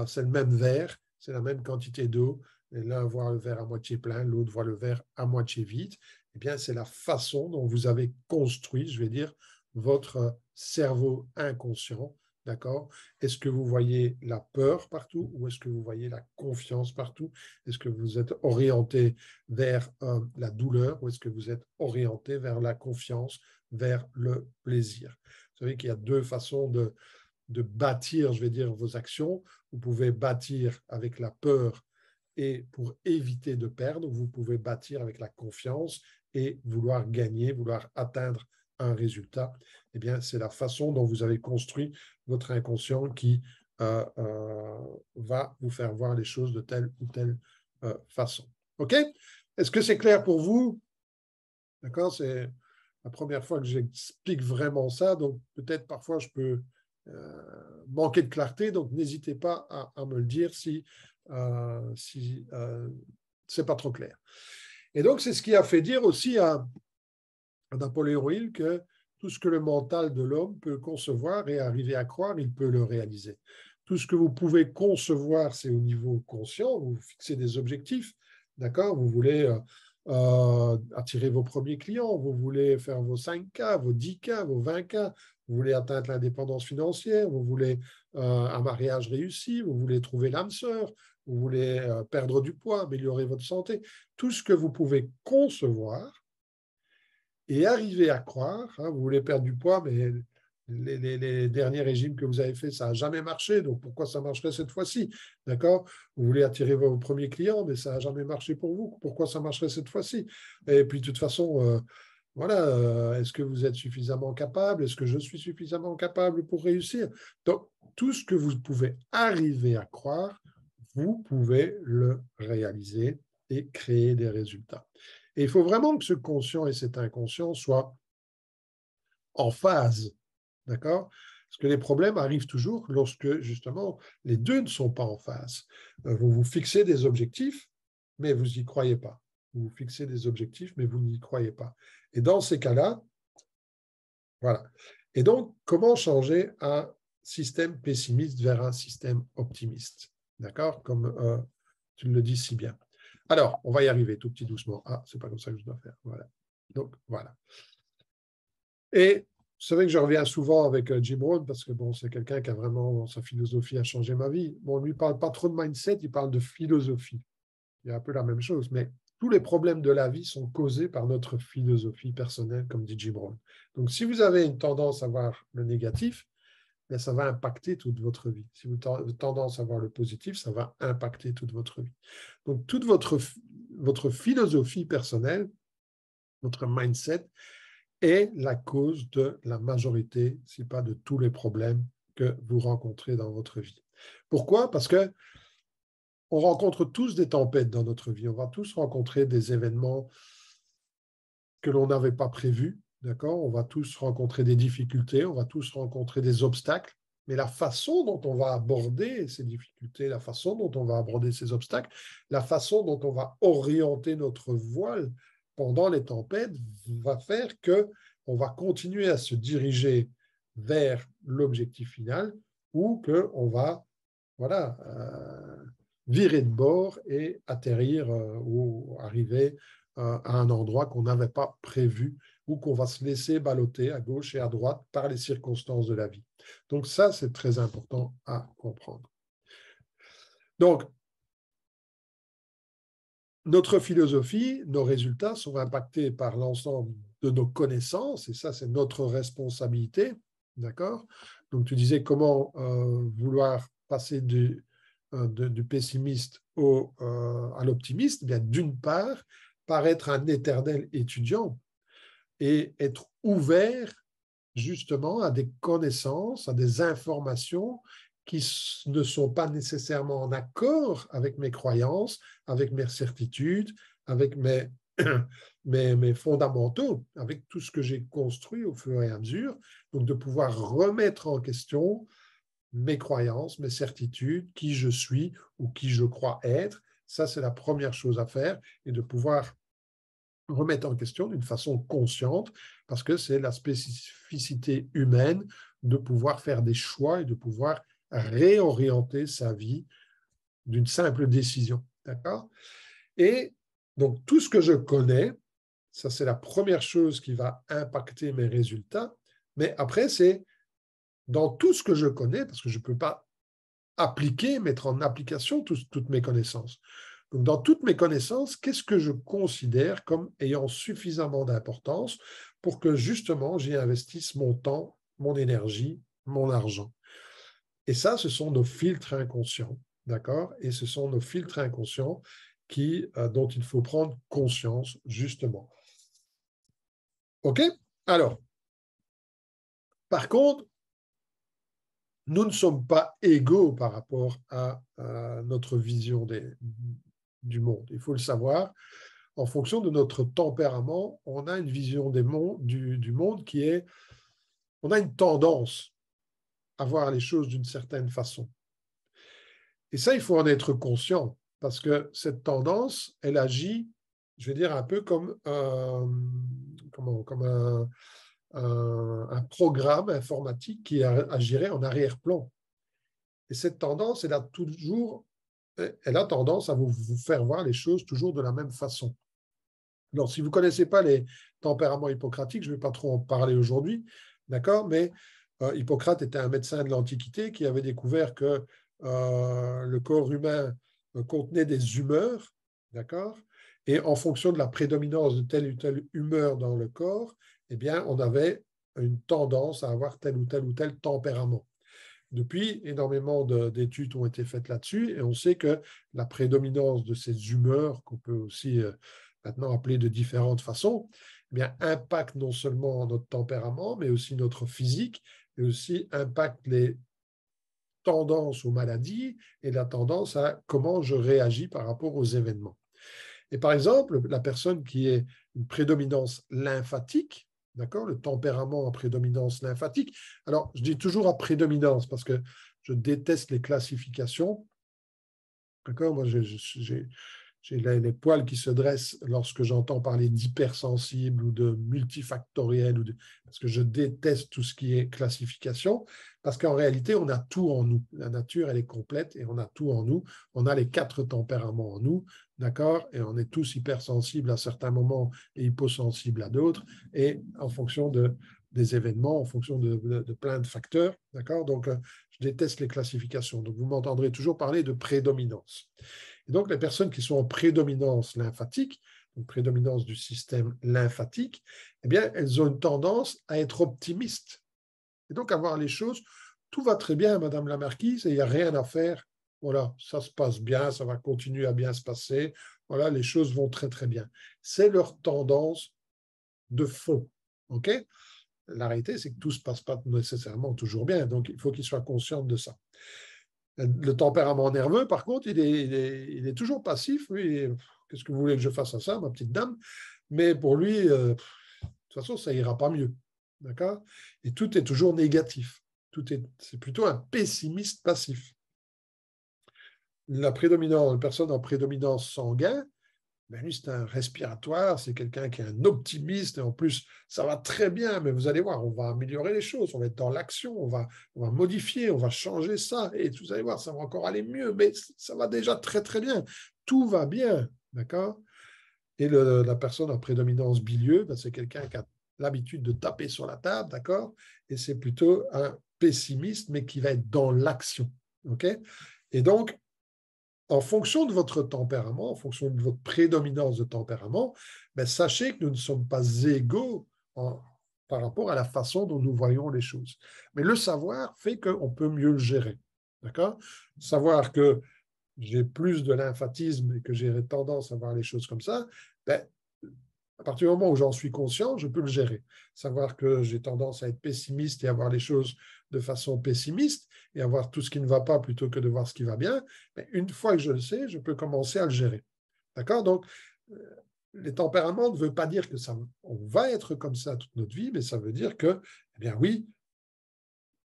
C'est le même verre, c'est la même quantité d'eau, et l'un voit le verre à moitié plein, l'autre voit le verre à moitié vide. Eh bien, c'est la façon dont vous avez construit, je vais dire, votre cerveau inconscient. D'accord? Est-ce que vous voyez la peur partout ou est-ce que vous voyez la confiance partout? Est-ce que vous êtes orienté vers la douleur ou est-ce que vous êtes orienté vers la confiance, vers le plaisir? Vous savez qu'il y a deux façons de bâtir, je vais dire, vos actions. Vous pouvez bâtir avec la peur et pour éviter de perdre, vous pouvez bâtir avec la confiance et vouloir gagner, vouloir atteindre un résultat. Eh bien, c'est la façon dont vous avez construit votre inconscient qui va vous faire voir les choses de telle ou telle façon. OK? Est-ce que c'est clair pour vous? D'accord? C'est la première fois que j'explique vraiment ça, donc peut-être parfois je peux manquer de clarté, donc n'hésitez pas à me le dire si c'est pas trop clair. Et donc, c'est ce qui a fait dire aussi à Napoléon Hill que tout ce que le mental de l'homme peut concevoir et arriver à croire, il peut le réaliser. Tout ce que vous pouvez concevoir, c'est au niveau conscient, vous fixez des objectifs, d'accord? Vous voulez attirer vos premiers clients, vous voulez faire vos 5K, vos 10K, vos 20K, vous voulez atteindre l'indépendance financière, vous voulez un mariage réussi, vous voulez trouver l'âme sœur, vous voulez perdre du poids, améliorer votre santé. Tout ce que vous pouvez concevoir et arriver à croire, hein, vous voulez perdre du poids, mais les derniers régimes que vous avez faits, ça n'a jamais marché, donc pourquoi ça marcherait cette fois-ci? D'accord? Vous voulez attirer vos premiers clients, mais ça n'a jamais marché pour vous, pourquoi ça marcherait cette fois-ci? Et puis de toute façon, voilà, est-ce que vous êtes suffisamment capable? Est-ce que je suis suffisamment capable pour réussir? Donc, tout ce que vous pouvez arriver à croire, vous pouvez le réaliser et créer des résultats. Et il faut vraiment que ce conscient et cet inconscient soient en phase, d'accord? Parce que les problèmes arrivent toujours lorsque, justement, les deux ne sont pas en phase. Vous vous fixez des objectifs, mais vous n'y croyez pas. Vous vous fixez des objectifs, mais vous n'y croyez pas. Et dans ces cas-là, voilà. Et donc, comment changer un système pessimiste vers un système optimiste? D'accord? Comme tu le dis si bien. Alors, on va y arriver tout petit doucement. Ah, c'est pas comme ça que je dois faire. Voilà. Donc, voilà. Et c'est vrai que je reviens souvent avec Jim Rohn parce que bon, c'est quelqu'un qui a vraiment, sa philosophie a changé ma vie. Bon, lui, il ne parle pas trop de mindset, il parle de philosophie. Il y a un peu la même chose, mais tous les problèmes de la vie sont causés par notre philosophie personnelle, comme dit Jim Rohn. Donc, si vous avez une tendance à voir le négatif, bien, ça va impacter toute votre vie. Si vous avez tendance à voir le positif, ça va impacter toute votre vie. Donc, toute votre philosophie personnelle, votre mindset, est la cause de la majorité, si pas de tous les problèmes que vous rencontrez dans votre vie. Pourquoi? Parce que on rencontre tous des tempêtes dans notre vie. On va tous rencontrer des événements que l'on n'avait pas prévus. D'accord? On va tous rencontrer des difficultés, on va tous rencontrer des obstacles. Mais la façon dont on va aborder ces difficultés, la façon dont on va aborder ces obstacles, la façon dont on va orienter notre voile pendant les tempêtes va faire que on va continuer à se diriger vers l'objectif final ou qu'on va voilà, virer de bord et atterrir ou arriver à un endroit qu'on n'avait pas prévu ou qu'on va se laisser balloter à gauche et à droite par les circonstances de la vie. Donc ça, c'est très important à comprendre. Donc, notre philosophie, nos résultats sont impactés par l'ensemble de nos connaissances, et ça, c'est notre responsabilité. D'accord? Donc, tu disais comment vouloir passer du pessimiste à l'optimiste. Bien, d'une part, par être un éternel étudiant et être ouvert justement à des connaissances, à des informations qui ne sont pas nécessairement en accord avec mes croyances, avec mes certitudes, avec mes fondamentaux, avec tout ce que j'ai construit au fur et à mesure. Donc, de pouvoir remettre en question mes croyances, mes certitudes, qui je suis ou qui je crois être. Ça, c'est la première chose à faire et de pouvoir remettre en question d'une façon consciente parce que c'est la spécificité humaine de pouvoir faire des choix et de pouvoir réorienter sa vie d'une simple décision. D'accord? Et donc, tout ce que je connais, ça, c'est la première chose qui va impacter mes résultats. Mais après, c'est dans tout ce que je connais, parce que je ne peux pas appliquer, mettre en application toutes mes connaissances. Donc, dans toutes mes connaissances, qu'est-ce que je considère comme ayant suffisamment d'importance pour que justement j'y investisse mon temps, mon énergie, mon argent? Et ça, ce sont nos filtres inconscients, d'accord? Et ce sont nos filtres inconscients dont il faut prendre conscience, justement. OK? Alors, par contre, nous ne sommes pas égaux par rapport à notre vision du monde. Il faut le savoir. En fonction de notre tempérament, on a une vision du monde qui est... On a une tendance à voir les choses d'une certaine façon. Et ça, il faut en être conscient, parce que cette tendance, elle agit, je vais dire, un peu comme comme un programme informatique qui agirait en arrière-plan. Et cette tendance, elle a tendance à vous faire voir les choses toujours de la même façon. Alors, si vous ne connaissez pas les tempéraments hippocratiques, je ne vais pas trop en parler aujourd'hui, d'accord, mais Hippocrate était un médecin de l'Antiquité qui avait découvert que le corps humain contenait des humeurs, d'accord, et en fonction de la prédominance de telle ou telle humeur dans le corps, eh bien, on avait une tendance à avoir tel ou tel tempérament. Depuis, énormément d'études ont été faites là-dessus et on sait que la prédominance de ces humeurs, qu'on peut aussi maintenant appeler de différentes façons, eh bien, impacte non seulement notre tempérament, mais aussi notre physique, et aussi impacte les tendances aux maladies et la tendance à comment je réagis par rapport aux événements. Et par exemple, la personne qui est une prédominance lymphatique, d'accord, le tempérament en prédominance lymphatique. Alors, je dis toujours à prédominance parce que je déteste les classifications. D'accord, moi, j'ai les poils qui se dressent lorsque j'entends parler d'hypersensible ou de multifactoriel, parce que je déteste tout ce qui est classification, parce qu'en réalité, on a tout en nous. La nature, elle est complète et on a tout en nous. On a les 4 tempéraments en nous, d'accord? Et on est tous hypersensibles à certains moments et hyposensibles à d'autres, et en fonction des événements, en fonction de plein de facteurs, d'accord? Donc, je déteste les classifications. Donc, vous m'entendrez toujours parler de prédominance. Et donc, les personnes qui sont en prédominance lymphatique, donc prédominance du système lymphatique, eh bien, elles ont une tendance à être optimistes. Et donc, à voir les choses, tout va très bien, Madame la Marquise, et il n'y a rien à faire. Voilà, ça se passe bien, ça va continuer à bien se passer. Voilà, les choses vont très, très bien. C'est leur tendance de fond. OK? La réalité, c'est que tout ne se passe pas nécessairement toujours bien. Donc, il faut qu'ils soient conscients de ça. Le tempérament nerveux, par contre, il est toujours passif. Oui, qu'est-ce que vous voulez que je fasse à ça, ma petite dame? Mais pour lui, de toute façon, ça ira pas mieux. D'accord? Et tout est toujours négatif. C'est plutôt un pessimiste passif. La personne en prédominance sanguine, ben lui, c'est un respiratoire, c'est quelqu'un qui est un optimiste, et en plus, ça va très bien, mais vous allez voir, on va améliorer les choses, on va être dans l'action, on va modifier, on va changer ça, et vous allez voir, ça va encore aller mieux, mais ça va déjà très, très bien. Tout va bien, d'accord? Et la personne en prédominance bilieux, ben, c'est quelqu'un qui a l'habitude de taper sur la table, d'accord? Et c'est plutôt un pessimiste, mais qui va être dans l'action, ok? Et donc, en fonction de votre tempérament, en fonction de votre prédominance de tempérament, ben, sachez que nous ne sommes pas égaux par rapport à la façon dont nous voyons les choses. Mais le savoir fait qu'on peut mieux le gérer. D'accord? Savoir que j'ai plus de lymphatisme et que j'ai tendance à voir les choses comme ça, ben, à partir du moment où j'en suis conscient, je peux le gérer. Savoir que j'ai tendance à être pessimiste et à voir les choses de façon pessimiste et à voir tout ce qui ne va pas plutôt que de voir ce qui va bien, mais une fois que je le sais, je peux commencer à le gérer. D'accord? Donc, les tempéraments ne veut pas dire que on va être comme ça toute notre vie, mais ça veut dire que, eh bien oui,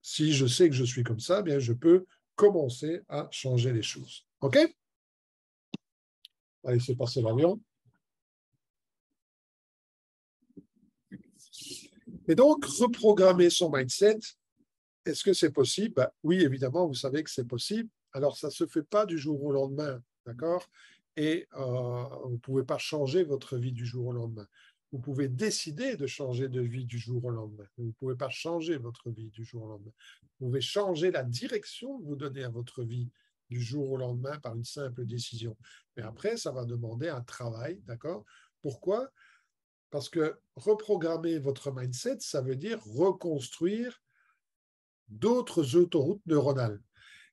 si je sais que je suis comme ça, eh bien je peux commencer à changer les choses. OK? Allez, c'est passé l'avion. Et donc, reprogrammer son mindset, est-ce que c'est possible? Ben, oui, évidemment, vous savez que c'est possible. Alors, ça ne se fait pas du jour au lendemain, d'accord? Et vous ne pouvez pas changer votre vie du jour au lendemain. Vous pouvez décider de changer de vie du jour au lendemain. Vous ne pouvez pas changer votre vie du jour au lendemain. Vous pouvez changer la direction que vous donnez à votre vie du jour au lendemain par une simple décision. Mais après, ça va demander un travail, d'accord? Pourquoi? Parce que reprogrammer votre mindset, ça veut dire reconstruire d'autres autoroutes neuronales.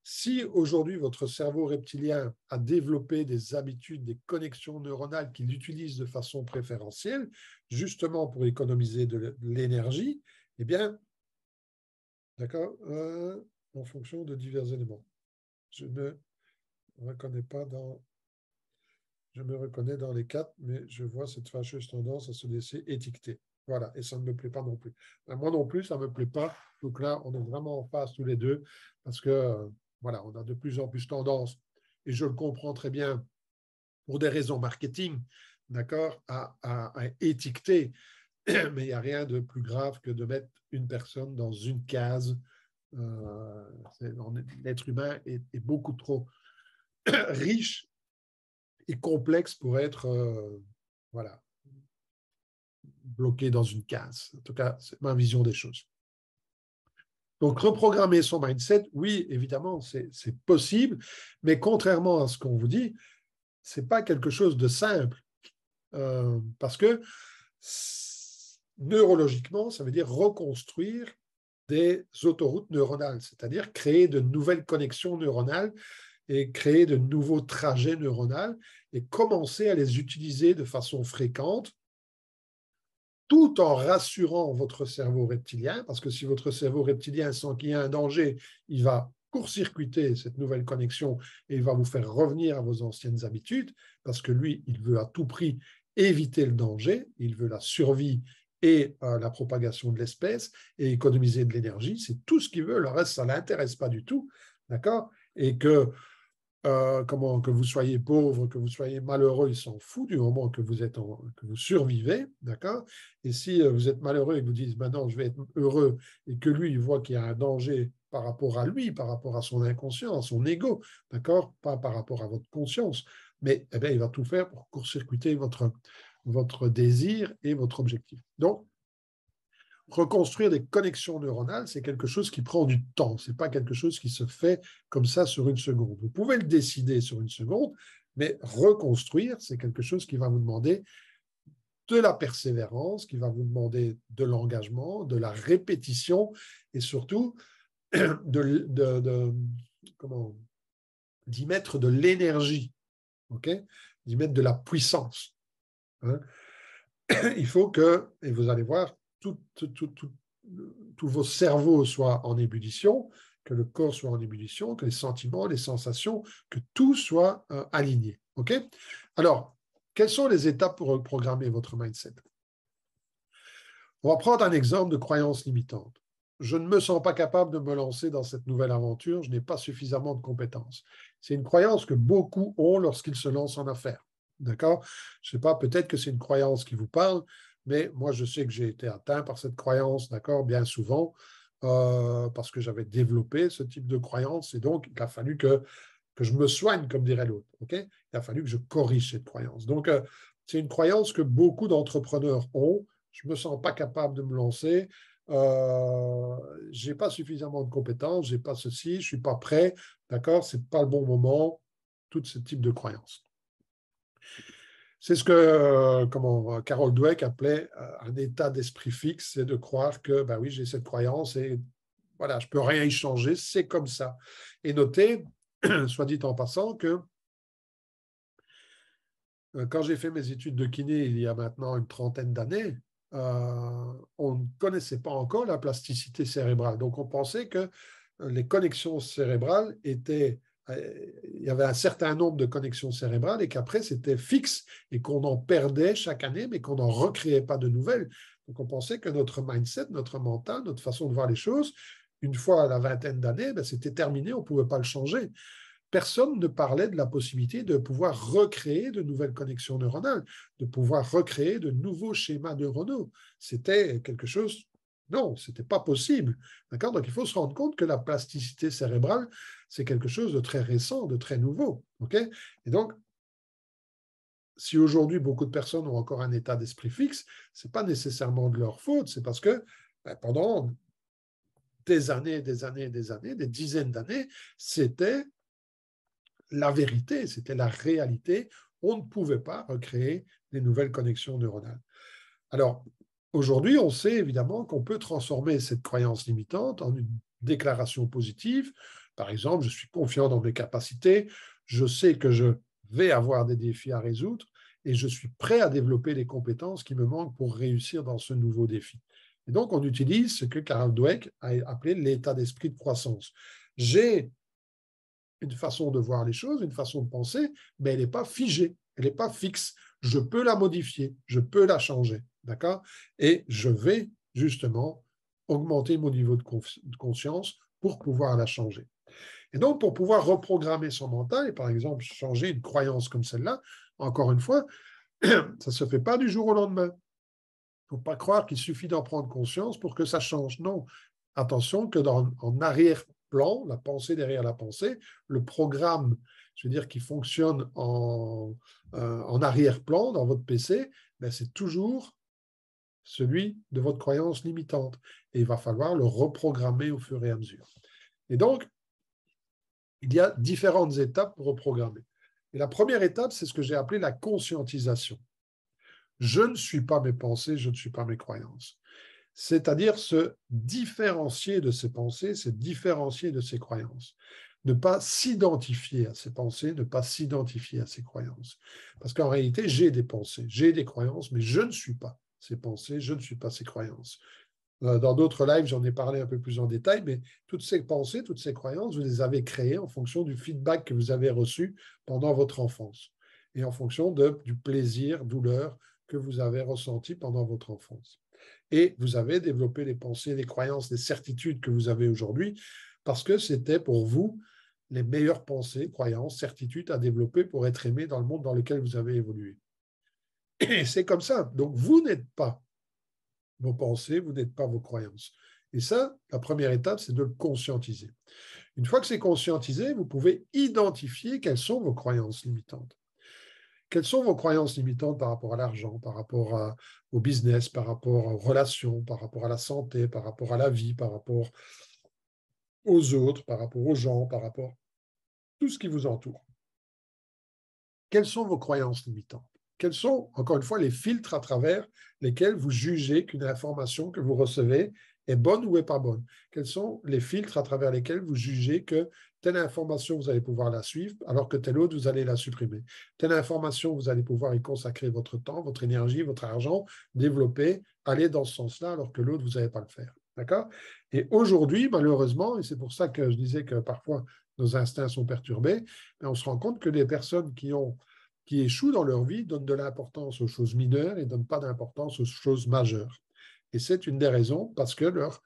Si aujourd'hui votre cerveau reptilien a développé des habitudes, des connexions neuronales qu'il utilise de façon préférentielle, justement pour économiser de l'énergie, eh bien, d'accord, en fonction de divers éléments. Je ne reconnais pas dans... Je me reconnais dans les 4, mais je vois cette fâcheuse tendance à se laisser étiqueter. Voilà, et ça ne me plaît pas non plus. Moi non plus, ça ne me plaît pas. Donc là, on est vraiment en phase tous les deux, parce que, voilà, on a de plus en plus tendance, et je le comprends très bien, pour des raisons marketing, d'accord, à étiqueter. Mais il n'y a rien de plus grave que de mettre une personne dans une case. L'être humain est beaucoup trop riche et complexe pour être voilà, bloqué dans une case. En tout cas, c'est ma vision des choses. Donc, reprogrammer son mindset, oui, évidemment, c'est possible, mais contrairement à ce qu'on vous dit, ce n'est pas quelque chose de simple. Parce que neurologiquement, ça veut dire reconstruire des autoroutes neuronales, c'est-à-dire créer de nouvelles connexions neuronales et créer de nouveaux trajets neuronaux et commencer à les utiliser de façon fréquente, tout en rassurant votre cerveau reptilien, parce que si votre cerveau reptilien sent qu'il y a un danger, il va court-circuiter cette nouvelle connexion et il va vous faire revenir à vos anciennes habitudes, parce que lui, il veut à tout prix éviter le danger, il veut la survie et la propagation de l'espèce et économiser de l'énergie, c'est tout ce qu'il veut, le reste, ça ne l'intéresse pas du tout, d'accord? Et que que vous soyez pauvre, que vous soyez malheureux, il s'en fout du moment que que vous survivez, d'accord? Et si vous êtes malheureux et que vous dites, maintenant, je vais être heureux, et que lui, il voit qu'il y a un danger par rapport à lui, par rapport à son inconscient, à son ego, d'accord? Pas par rapport à votre conscience, mais eh bien, il va tout faire pour court-circuiter votre désir et votre objectif. Donc, reconstruire des connexions neuronales, c'est quelque chose qui prend du temps. Ce n'est pas quelque chose qui se fait comme ça sur une seconde. Vous pouvez le décider sur une seconde, mais reconstruire, c'est quelque chose qui va vous demander de la persévérance, qui va vous demander de l'engagement, de la répétition et surtout d'y mettre de l'énergie, okay? D'y mettre de la puissance. Hein? Il faut que, et vous allez voir, tous vos cerveaux soient en ébullition, que le corps soit en ébullition, que les sentiments, les sensations, que tout soit aligné. OK? Alors, quelles sont les étapes pour reprogrammer votre mindset? On va prendre un exemple de croyance limitante. Je ne me sens pas capable de me lancer dans cette nouvelle aventure, je n'ai pas suffisamment de compétences. C'est une croyance que beaucoup ont lorsqu'ils se lancent en affaires. D'accord? Je ne sais pas, peut-être que c'est une croyance qui vous parle, mais moi, je sais que j'ai été atteint par cette croyance, d'accord, bien souvent, parce que j'avais développé ce type de croyance, et donc il a fallu que je me soigne, comme dirait l'autre. Okay? Il a fallu que je corrige cette croyance. Donc, c'est une croyance que beaucoup d'entrepreneurs ont. Je ne me sens pas capable de me lancer. Je n'ai pas suffisamment de compétences, je n'ai pas ceci, je ne suis pas prêt, d'accord, ce n'est pas le bon moment, tout ce type de croyances. C'est ce que Carol Dweck appelait un état d'esprit fixe, c'est de croire que, ben oui, j'ai cette croyance et voilà, je ne peux rien y changer, c'est comme ça. Et notez, soit dit en passant, que quand j'ai fait mes études de kiné il y a maintenant une trentaine d'années, on ne connaissait pas encore la plasticité cérébrale. Donc, on pensait que les connexions cérébrales étaient... il y avait un certain nombre de connexions cérébrales et qu'après, c'était fixe et qu'on en perdait chaque année, mais qu'on n'en recréait pas de nouvelles. Donc, on pensait que notre mindset, notre mental, notre façon de voir les choses, une fois à la vingtaine d'années, ben, c'était terminé, on ne pouvait pas le changer. Personne ne parlait de la possibilité de pouvoir recréer de nouvelles connexions neuronales, de pouvoir recréer de nouveaux schémas neuronaux. C'était quelque chose, non, ce n'était pas possible. D'accord? Donc, il faut se rendre compte que la plasticité cérébrale, c'est quelque chose de très récent, de très nouveau. Okay? Et donc, si aujourd'hui, beaucoup de personnes ont encore un état d'esprit fixe, ce n'est pas nécessairement de leur faute, c'est parce que pendant des années, des dizaines d'années, c'était la vérité, c'était la réalité. On ne pouvait pas recréer des nouvelles connexions neuronales. Alors, aujourd'hui, on sait évidemment qu'on peut transformer cette croyance limitante en une déclaration positive. Par exemple, je suis confiant dans mes capacités, je sais que je vais avoir des défis à résoudre et je suis prêt à développer les compétences qui me manquent pour réussir dans ce nouveau défi. Et donc, on utilise ce que Carol Dweck a appelé l'état d'esprit de croissance. J'ai une façon de voir les choses, une façon de penser, mais elle n'est pas figée, elle n'est pas fixe. Je peux la modifier, je peux la changer, d'accord? Et je vais justement augmenter mon niveau de conscience pour pouvoir la changer. Et donc, pour pouvoir reprogrammer son mental et par exemple changer une croyance comme celle-là, encore une fois, ça ne se fait pas du jour au lendemain. Il ne faut pas croire qu'il suffit d'en prendre conscience pour que ça change. Non. Attention que en arrière-plan, la pensée derrière la pensée, le programme, je veux dire, qui fonctionne en arrière-plan dans votre PC, ben c'est toujours celui de votre croyance limitante. Et il va falloir le reprogrammer au fur et à mesure. Et donc, il y a différentes étapes pour reprogrammer. Et la première étape, c'est ce que j'ai appelé la conscientisation. Je ne suis pas mes pensées, je ne suis pas mes croyances. C'est-à-dire se différencier de ses pensées, se différencier de ses croyances. Ne pas s'identifier à ses pensées, ne pas s'identifier à ses croyances. Parce qu'en réalité, j'ai des pensées, j'ai des croyances, mais je ne suis pas ces pensées, je ne suis pas ces croyances. Dans d'autres lives, j'en ai parlé un peu plus en détail, mais toutes ces pensées, toutes ces croyances, vous les avez créées en fonction du feedback que vous avez reçu pendant votre enfance et en fonction du plaisir, douleur que vous avez ressenti pendant votre enfance. Et vous avez développé les pensées, les croyances, les certitudes que vous avez aujourd'hui parce que c'était pour vous les meilleures pensées, croyances, certitudes à développer pour être aimé dans le monde dans lequel vous avez évolué. Et c'est comme ça. Donc, vous n'êtes pas vos pensées, vous n'êtes pas vos croyances. Et ça, la première étape, c'est de le conscientiser. Une fois que c'est conscientisé, vous pouvez identifier quelles sont vos croyances limitantes. Quelles sont vos croyances limitantes par rapport à l'argent, par rapport au business, par rapport aux relations, par rapport à la santé, par rapport à la vie, par rapport aux autres, par rapport aux gens, par rapport à tout ce qui vous entoure. Quelles sont vos croyances limitantes? Quels sont, encore une fois, les filtres à travers lesquels vous jugez qu'une information que vous recevez est bonne ou est pas bonne? Quels sont les filtres à travers lesquels vous jugez que telle information, vous allez pouvoir la suivre, alors que telle autre, vous allez la supprimer? Telle information, vous allez pouvoir y consacrer votre temps, votre énergie, votre argent, développer, aller dans ce sens-là, alors que l'autre, vous n'allez pas le faire. D'accord? Et aujourd'hui, malheureusement, et c'est pour ça que je disais que parfois nos instincts sont perturbés, mais on se rend compte que les personnes qui échouent dans leur vie donnent de l'importance aux choses mineures et ne donnent pas d'importance aux choses majeures. Et c'est une des raisons parce que leur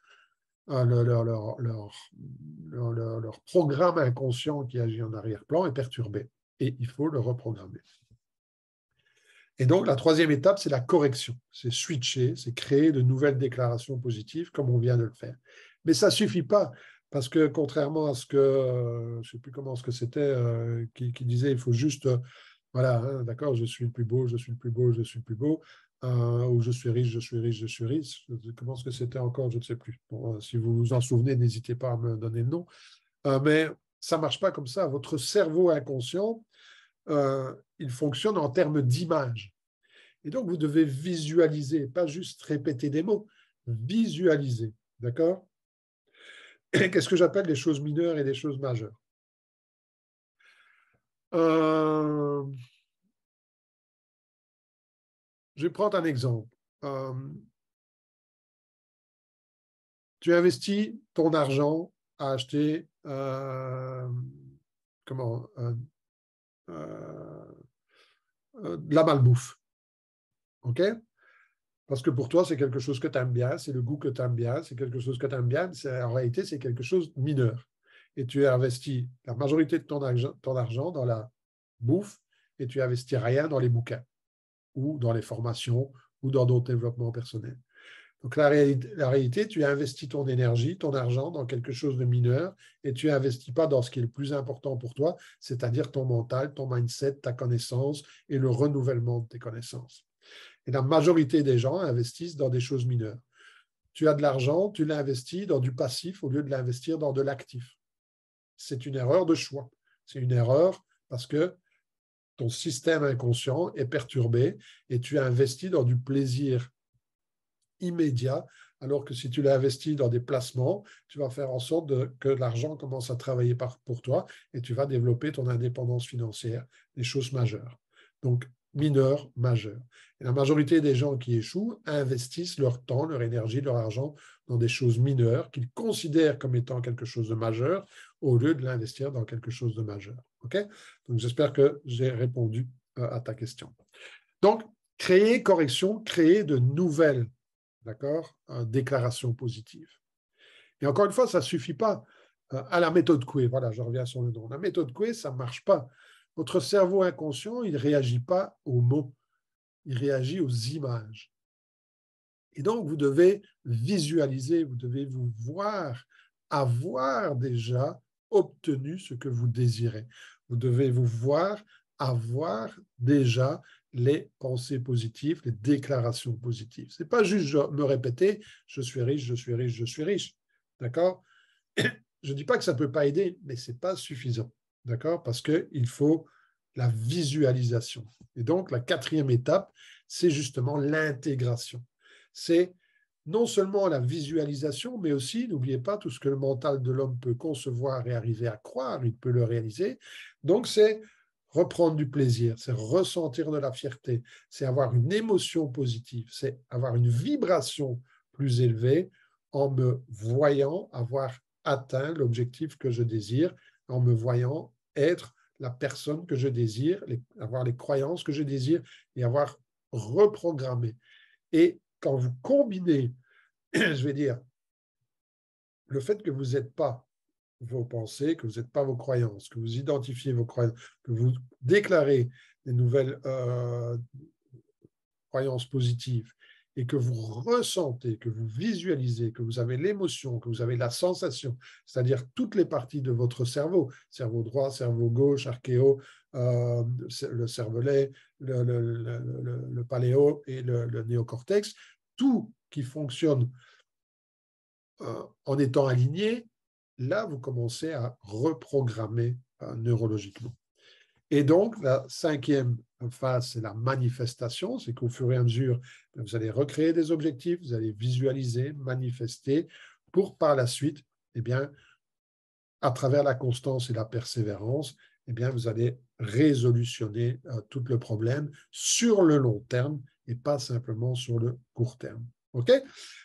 programme inconscient qui agit en arrière-plan est perturbé. Et il faut le reprogrammer. Et donc, la troisième étape, c'est la correction. C'est switcher, c'est créer de nouvelles déclarations positives comme on vient de le faire. Mais ça ne suffit pas parce que contrairement à ce que, je ne sais plus comment ce que c'était, qui disait il faut juste, voilà, hein, d'accord, je suis le plus beau, je suis le plus beau, je suis le plus beau, ou je suis riche, je suis riche, je suis riche. Comment est-ce que c'était encore, je ne sais plus. Bon, si vous vous en souvenez, n'hésitez pas à me donner le nom. Mais ça ne marche pas comme ça. Votre cerveau inconscient, il fonctionne en termes d'image. Et donc, vous devez visualiser, pas juste répéter des mots, visualiser. D'accord? Qu'est-ce que j'appelle les choses mineures et les choses majeures? Je vais prendre un exemple. Tu investis ton argent à acheter comment, de la malbouffe. OK? Parce que pour toi, c'est quelque chose que tu aimes bien, c'est le goût que tu aimes bien, c'est quelque chose que tu aimes bien, en réalité, c'est quelque chose de mineur. Et tu investis la majorité de ton argent dans la bouffe et tu investis rien dans les bouquins ou dans les formations ou dans d'autres développements personnels. Donc la réalité, tu investis ton énergie, ton argent dans quelque chose de mineur et tu n'investis pas dans ce qui est le plus important pour toi, c'est-à-dire ton mental, ton mindset, ta connaissance et le renouvellement de tes connaissances. Et la majorité des gens investissent dans des choses mineures. Tu as de l'argent, tu l'investis dans du passif au lieu de l'investir dans de l'actif. C'est une erreur de choix. C'est une erreur parce que ton système inconscient est perturbé et tu investis dans du plaisir immédiat, alors que si tu l'investis dans des placements, tu vas faire en sorte que l'argent commence à travailler pour toi et tu vas développer ton indépendance financière, des choses majeures. Donc, mineur, majeur. Et la majorité des gens qui échouent investissent leur temps, leur énergie, leur argent dans des choses mineures qu'ils considèrent comme étant quelque chose de majeur au lieu de l'investir dans quelque chose de majeur. Okay? Donc, j'espère que j'ai répondu à ta question. Donc, créer correction, créer de nouvelles déclarations positives. Et encore une fois, ça ne suffit pas à la méthode Coué. Voilà, je reviens sur le nom. La méthode Coué, ça ne marche pas. Votre cerveau inconscient, il ne réagit pas aux mots, il réagit aux images. Et donc, vous devez visualiser, vous devez vous voir, avoir déjà obtenu ce que vous désirez. Vous devez vous voir, avoir déjà les pensées positives, les déclarations positives. Ce n'est pas juste me répéter, je suis riche, je suis riche, je suis riche. D'accord? Je ne dis pas que ça ne peut pas aider, mais ce n'est pas suffisant. D'accord? Parce qu'il faut la visualisation. Et donc, la quatrième étape, c'est justement l'intégration. C'est non seulement la visualisation, mais aussi, n'oubliez pas, tout ce que le mental de l'homme peut concevoir et arriver à croire, il peut le réaliser. Donc, c'est reprendre du plaisir, c'est ressentir de la fierté, c'est avoir une émotion positive, c'est avoir une vibration plus élevée en me voyant avoir atteint l'objectif que je désire, en me voyant être la personne que je désire, avoir les croyances que je désire et avoir reprogrammé. Et quand vous combinez, je vais dire, le fait que vous n'êtes pas vos pensées, que vous n'êtes pas vos croyances, que vous identifiez vos croyances, que vous déclarez des nouvelles croyances positives et que vous ressentez, que vous visualisez, que vous avez l'émotion, que vous avez la sensation, c'est-à-dire toutes les parties de votre cerveau droit, cerveau gauche, archéo, le cervelet, le paléo et le néocortex, tout qui fonctionne en étant aligné, là, vous commencez à reprogrammer neurologiquement. Et donc, la cinquième phase, c'est la manifestation. C'est qu'au fur et à mesure, vous allez recréer des objectifs, vous allez visualiser, manifester, pour par la suite, eh bien, à travers la constance et la persévérance, eh bien, vous allez résolutionner tout le problème sur le long terme et pas simplement sur le court terme. OK?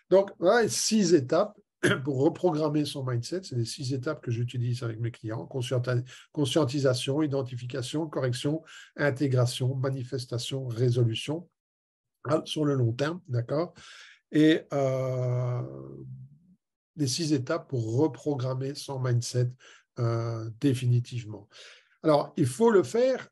Donc, voilà 6 étapes pour reprogrammer son mindset. C'est les 6 étapes que j'utilise avec mes clients. Conscientisation, identification, correction, intégration, manifestation, résolution sur le long terme. D'accord? Et les 6 étapes pour reprogrammer son mindset définitivement. Alors, il faut le faire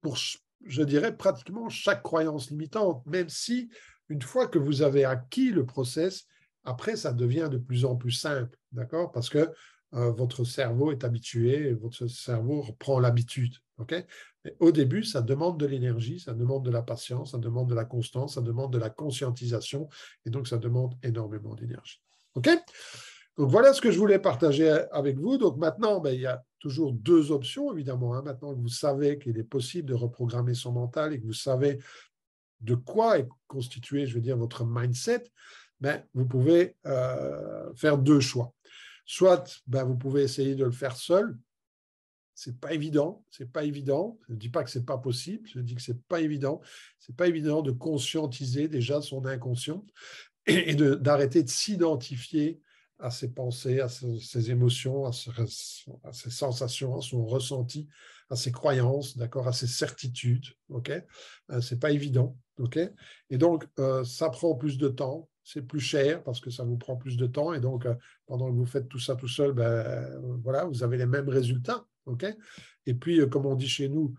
pour, je dirais, pratiquement chaque croyance limitante, même si, une fois que vous avez acquis le process, après, ça devient de plus en plus simple, d'accord? Parce que votre cerveau est habitué, votre cerveau prend l'habitude, OK? Mais au début, ça demande de l'énergie, ça demande de la patience, ça demande de la constance, ça demande de la conscientisation, et donc ça demande énormément d'énergie. OK? Donc voilà ce que je voulais partager avec vous. Donc maintenant, ben, il y a toujours 2 options, évidemment. Hein. Maintenant que vous savez qu'il est possible de reprogrammer son mental et que vous savez de quoi est constitué, je veux dire, votre mindset, ben, vous pouvez faire 2 choix. Soit ben, vous pouvez essayer de le faire seul. C'est pas évident, c'est pas évident. Je ne dis pas que c'est pas possible, je dis que c'est pas évident. C'est pas évident de conscientiser déjà son inconscient et d'arrêter de s'identifier à ses pensées, à ses émotions, à ses sensations, à son ressenti, à ses croyances, d'accord, à ses certitudes, ok. C'est pas évident, ok. Et donc ça prend plus de temps, c'est plus cher parce que ça vous prend plus de temps et donc pendant que vous faites tout ça tout seul, ben voilà, vous avez les mêmes résultats, ok. Et puis comme on dit chez nous.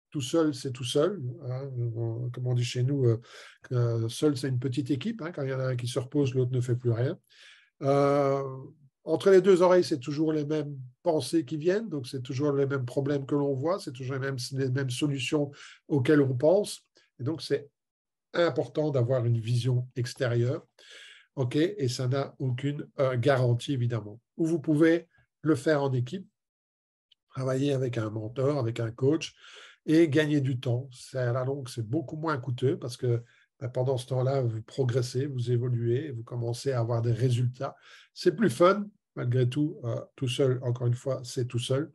Tout seul, c'est tout seul. Hein, comme on dit chez nous, seul, c'est une petite équipe. Hein, quand il y en a un qui se repose, l'autre ne fait plus rien. Euh, entre les 2 oreilles, c'est toujours les mêmes pensées qui viennent, donc c'est toujours les mêmes problèmes que l'on voit, c'est toujours les mêmes solutions auxquelles on pense. Et donc, c'est important d'avoir une vision extérieure. OK, et ça n'a aucune garantie, évidemment. Ou vous pouvez le faire en équipe, travailler avec un mentor, avec un coach et gagner du temps. À la longue, c'est beaucoup moins coûteux parce que pendant ce temps-là, vous progressez, vous évoluez, vous commencez à avoir des résultats. C'est plus fun, malgré tout, tout seul, encore une fois, c'est tout seul.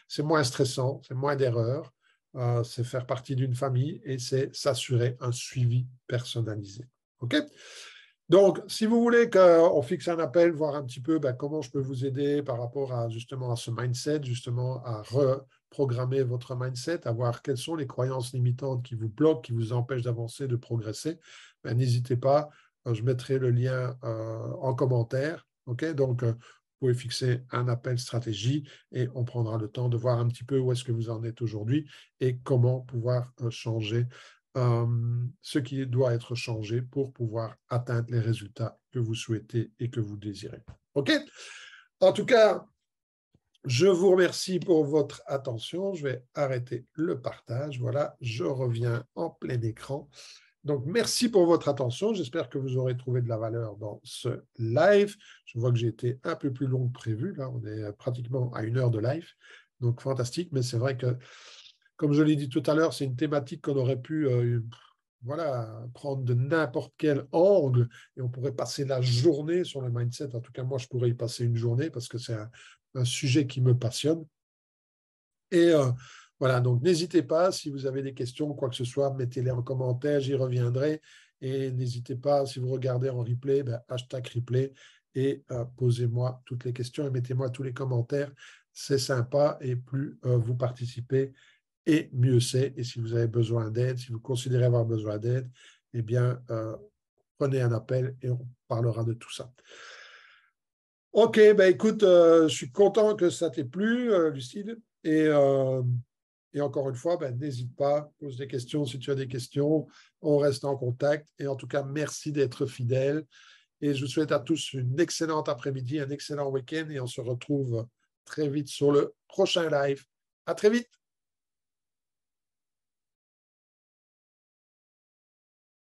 C'est moins stressant, c'est moins d'erreurs, c'est faire partie d'une famille et c'est s'assurer un suivi personnalisé. OK? Donc, si vous voulez qu'on fixe un appel, voir un petit peu comment je peux vous aider par rapport à justement à ce mindset, justement à reprogrammer votre mindset, à voir quelles sont les croyances limitantes qui vous bloquent, qui vous empêchent d'avancer, de progresser, n'hésitez pas, je mettrai le lien en commentaire. Okay. Donc, vous pouvez fixer un appel stratégie et on prendra le temps de voir un petit peu où est-ce que vous en êtes aujourd'hui et comment pouvoir changer ce qui doit être changé pour pouvoir atteindre les résultats que vous souhaitez et que vous désirez. OK? En tout cas, je vous remercie pour votre attention. Je vais arrêter le partage. Voilà, je reviens en plein écran. Donc, merci pour votre attention. J'espère que vous aurez trouvé de la valeur dans ce live. Je vois que j'ai été un peu plus long que prévu. Là, on est pratiquement à 1 heure de live. Donc, fantastique. Mais c'est vrai que comme je l'ai dit tout à l'heure, c'est une thématique qu'on aurait pu voilà, prendre de n'importe quel angle et on pourrait passer la journée sur le mindset. En tout cas, moi, je pourrais y passer une journée parce que c'est un sujet qui me passionne. Et voilà, donc n'hésitez pas, si vous avez des questions, quoi que ce soit, mettez-les en commentaire, j'y reviendrai. Et n'hésitez pas, si vous regardez en replay, hashtag replay et posez-moi toutes les questions et mettez-moi tous les commentaires. C'est sympa et plus vous participez, et mieux c'est. Et si vous avez besoin d'aide, si vous considérez avoir besoin d'aide, eh bien, prenez un appel et on parlera de tout ça. OK, ben écoute, je suis content que ça t'ait plu, Lucide. Et encore une fois, ben, n'hésite pas, pose des questions si tu as des questions. On reste en contact. Et en tout cas, merci d'être fidèle. Et je vous souhaite à tous une excellente après-midi, un excellent week-end. Et on se retrouve très vite sur le prochain live. À très vite.